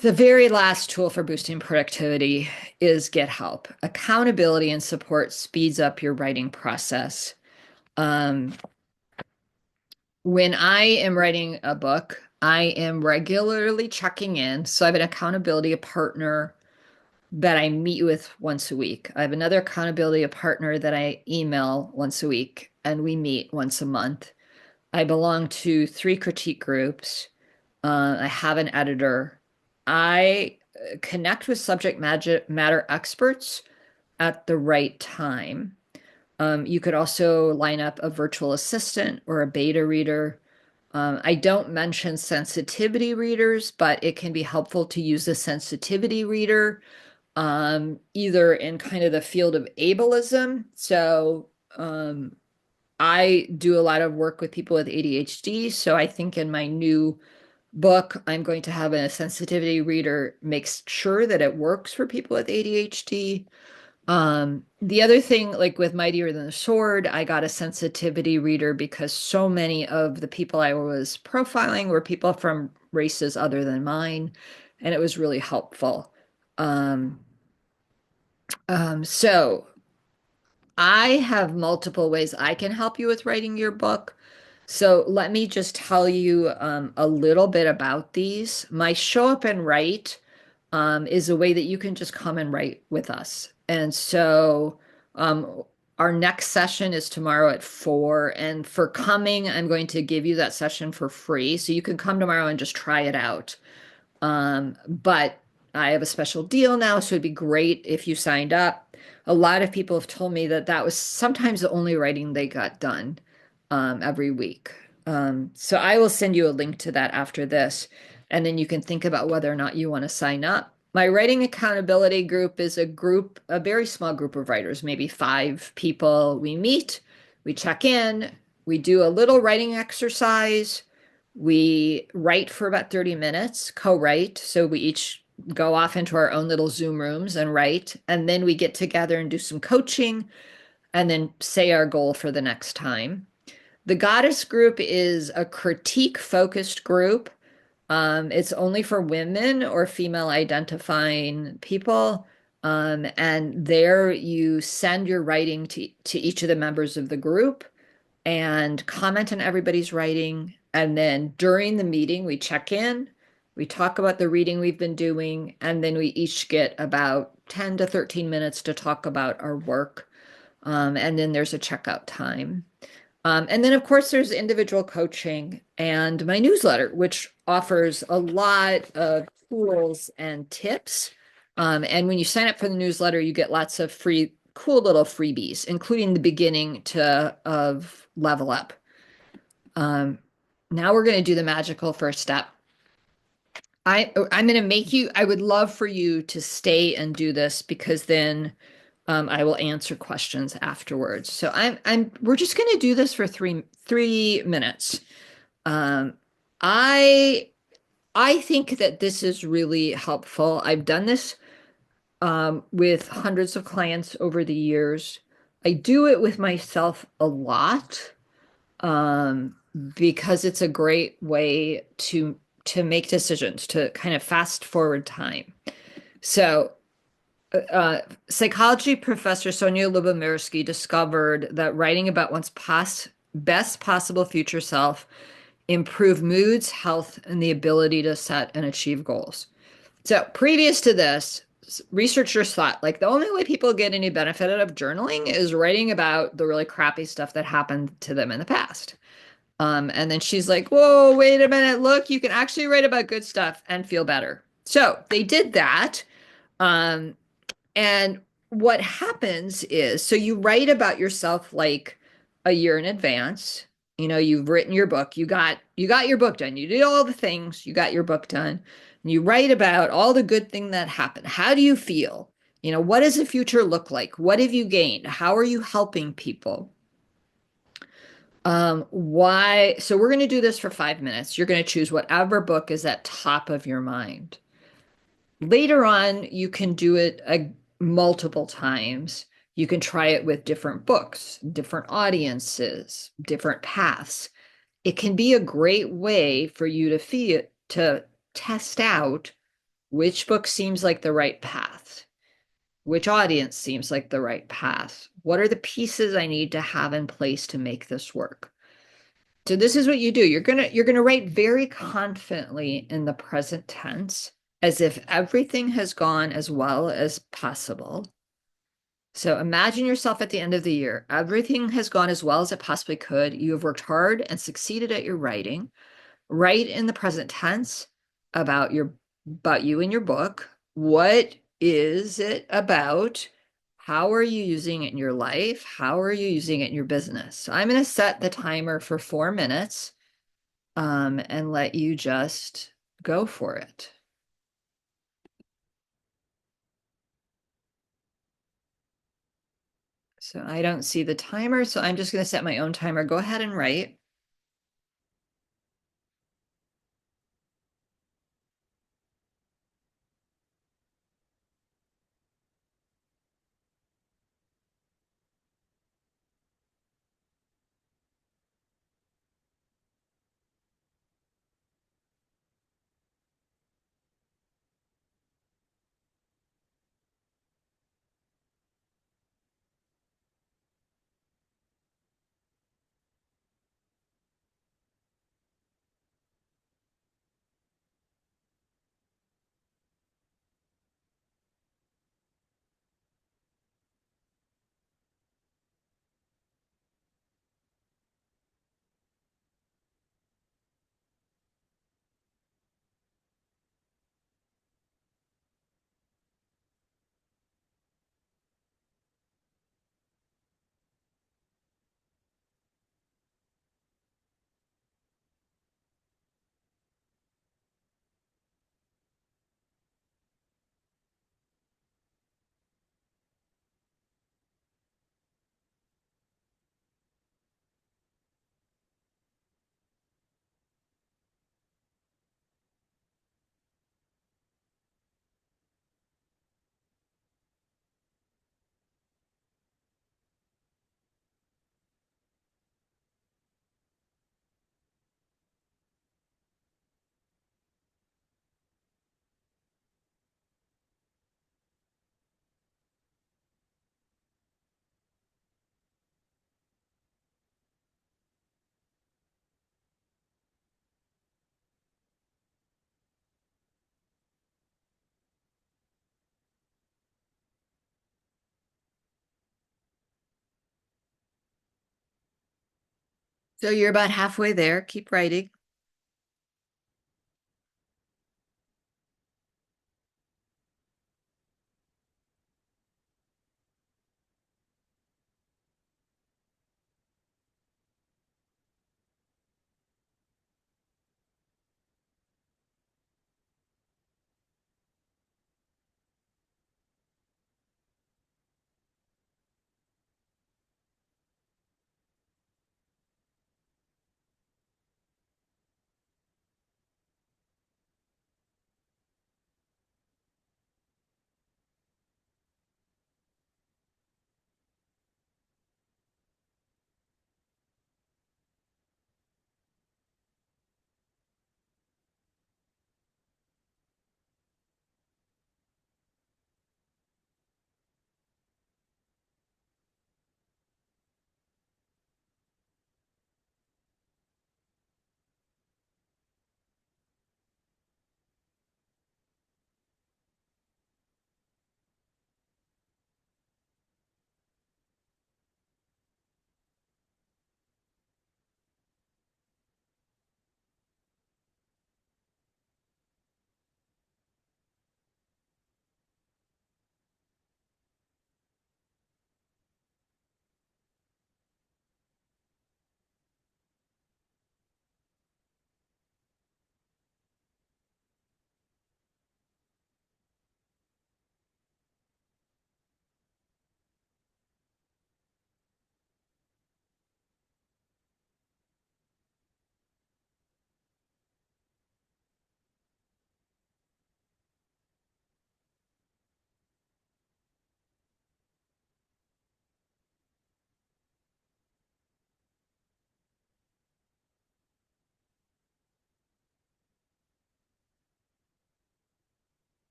the very last tool for boosting productivity is get help. Accountability and support speeds up your writing process. Um, when I am writing a book, I am regularly checking in. So I have an accountability partner that I meet with once a week. I have another accountability partner that I email once a week, and we meet once a month. I belong to 3 critique groups. I have an editor. I connect with subject matter experts at the right time. You could also line up a virtual assistant or a beta reader. I don't mention sensitivity readers, but it can be helpful to use a sensitivity reader, either in kind of the field of ableism. So I do a lot of work with people with ADHD. So I think in my new book, I'm going to have a sensitivity reader make sure that it works for people with ADHD. The other thing, like with Mightier Than the Sword, I got a sensitivity reader because so many of the people I was profiling were people from races other than mine, and it was really helpful. Um, so I have multiple ways I can help you with writing your book. So let me just tell you a little bit about these. My Show Up and Write is a way that you can just come and write with us. And so um, our next session is tomorrow at 4. And for coming, I'm going to give you that session for free. So you can come tomorrow and just try it out. But I have a special deal now, so it'd be great if you signed up. A lot of people have told me that that was sometimes the only writing they got done every week. So I will send you a link to that after this, and then you can think about whether or not you want to sign up. My writing accountability group is a group, a very small group of writers, maybe 5 people. We meet, we check in, we do a little writing exercise. We write for about 30 minutes, co-write. So we each go off into our own little Zoom rooms and write. And then we get together and do some coaching and then say our goal for the next time. The Goddess group is a critique focused group. It's only for women or female identifying people. And there you send your writing to each of the members of the group and comment on everybody's writing. And then during the meeting, we check in, we talk about the reading we've been doing, and then we each get about 10 to 13 minutes to talk about our work. And then there's a checkout time. And then, of course, there's individual coaching and my newsletter, which offers a lot of tools and tips. And when you sign up for the newsletter, you get lots of free, cool little freebies, including the beginning to of Level Up. Now we're going to do the magical first step. I'm going to make you, I would love for you to stay and do this because then I will answer questions afterwards. So we're just going to do this for three minutes. Um, I, I think that this is really helpful. I've done this with hundreds of clients over the years. I do it with myself a lot um, because it's a great way to make decisions, to kind of fast forward time. So psychology professor Sonia Lubomirsky discovered that writing about one's best possible future self improve moods, health, and the ability to set and achieve goals. So previous to this, researchers thought like the only way people get any benefit out of journaling is writing about the really crappy stuff that happened to them in the past. And then she's like, whoa, wait a minute. Look, you can actually write about good stuff and feel better. So they did that. Um, and what happens is, so you write about yourself like a year in advance. You know, you've written your book, you got your book done. You did all the things, you got your book done. And you write about all the good thing that happened. How do you feel? You know, what does the future look like? What have you gained? How are you helping people? Why? So we're going to do this for 5 minutes. You're going to choose whatever book is at top of your mind. Later on, you can do it multiple times. You can try it with different books, different audiences, different paths. It can be a great way for you to test out which book seems like the right path, which audience seems like the right path. What are the pieces I need to have in place to make this work? So this is what you do. You're gonna write very confidently in the present tense, as if everything has gone as well as possible. So imagine yourself at the end of the year. Everything has gone as well as it possibly could. You have worked hard and succeeded at your writing. Write in the present tense about you and your book. What is it about? How are you using it in your life? How are you using it in your business? So I'm going to set the timer for 4 minutes and let you just go for it. So I don't see the timer, so I'm just going to set my own timer. Go ahead and write. So you're about halfway there. Keep writing.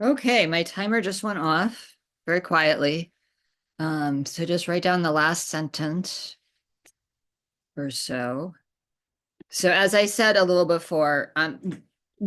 Okay, my timer just went off very quietly. So just write down the last sentence or so. So as I said a little before,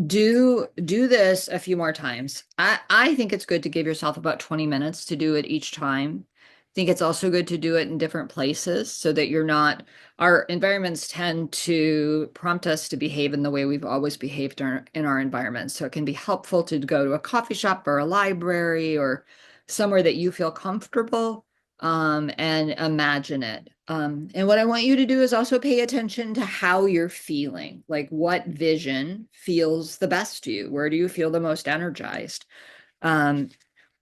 do this a few more times. I think it's good to give yourself about 20 minutes to do it each time. I think it's also good to do it in different places so that you're not, our environments tend to prompt us to behave in the way we've always behaved in our environments. So it can be helpful to go to a coffee shop or a library or somewhere that you feel comfortable. and imagine it. And what I want you to do is also pay attention to how you're feeling, like what vision feels the best to you. Where do you feel the most energized? Um,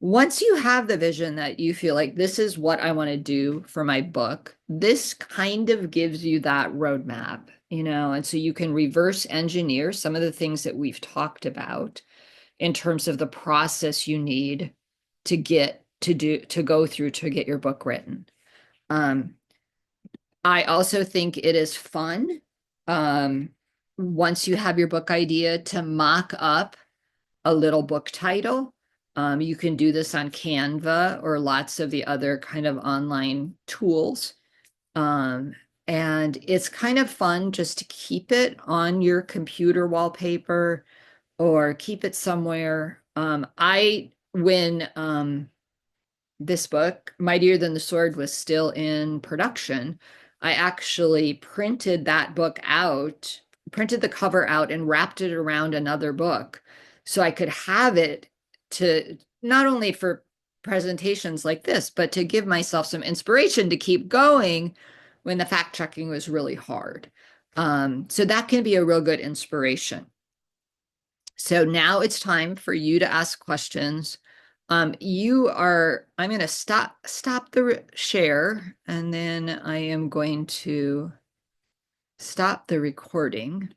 Once you have the vision that you feel like this is what I want to do for my book, this kind of gives you that roadmap, and so you can reverse engineer some of the things that we've talked about in terms of the process you need to go through to get your book written. Um, I also think it is fun, um, once you have your book idea, to mock up a little book title. You can do this on Canva or lots of the other kind of online tools. Um, and it's kind of fun just to keep it on your computer wallpaper or keep it somewhere. When this book, Mightier Than the Sword, was still in production, I actually printed that book out, printed the cover out, and wrapped it around another book so I could have it to not only for presentations like this, but to give myself some inspiration to keep going when the fact checking was really hard. So that can be a real good inspiration. So now it's time for you to ask questions. I'm going to stop the share, and then I am going to stop the recording.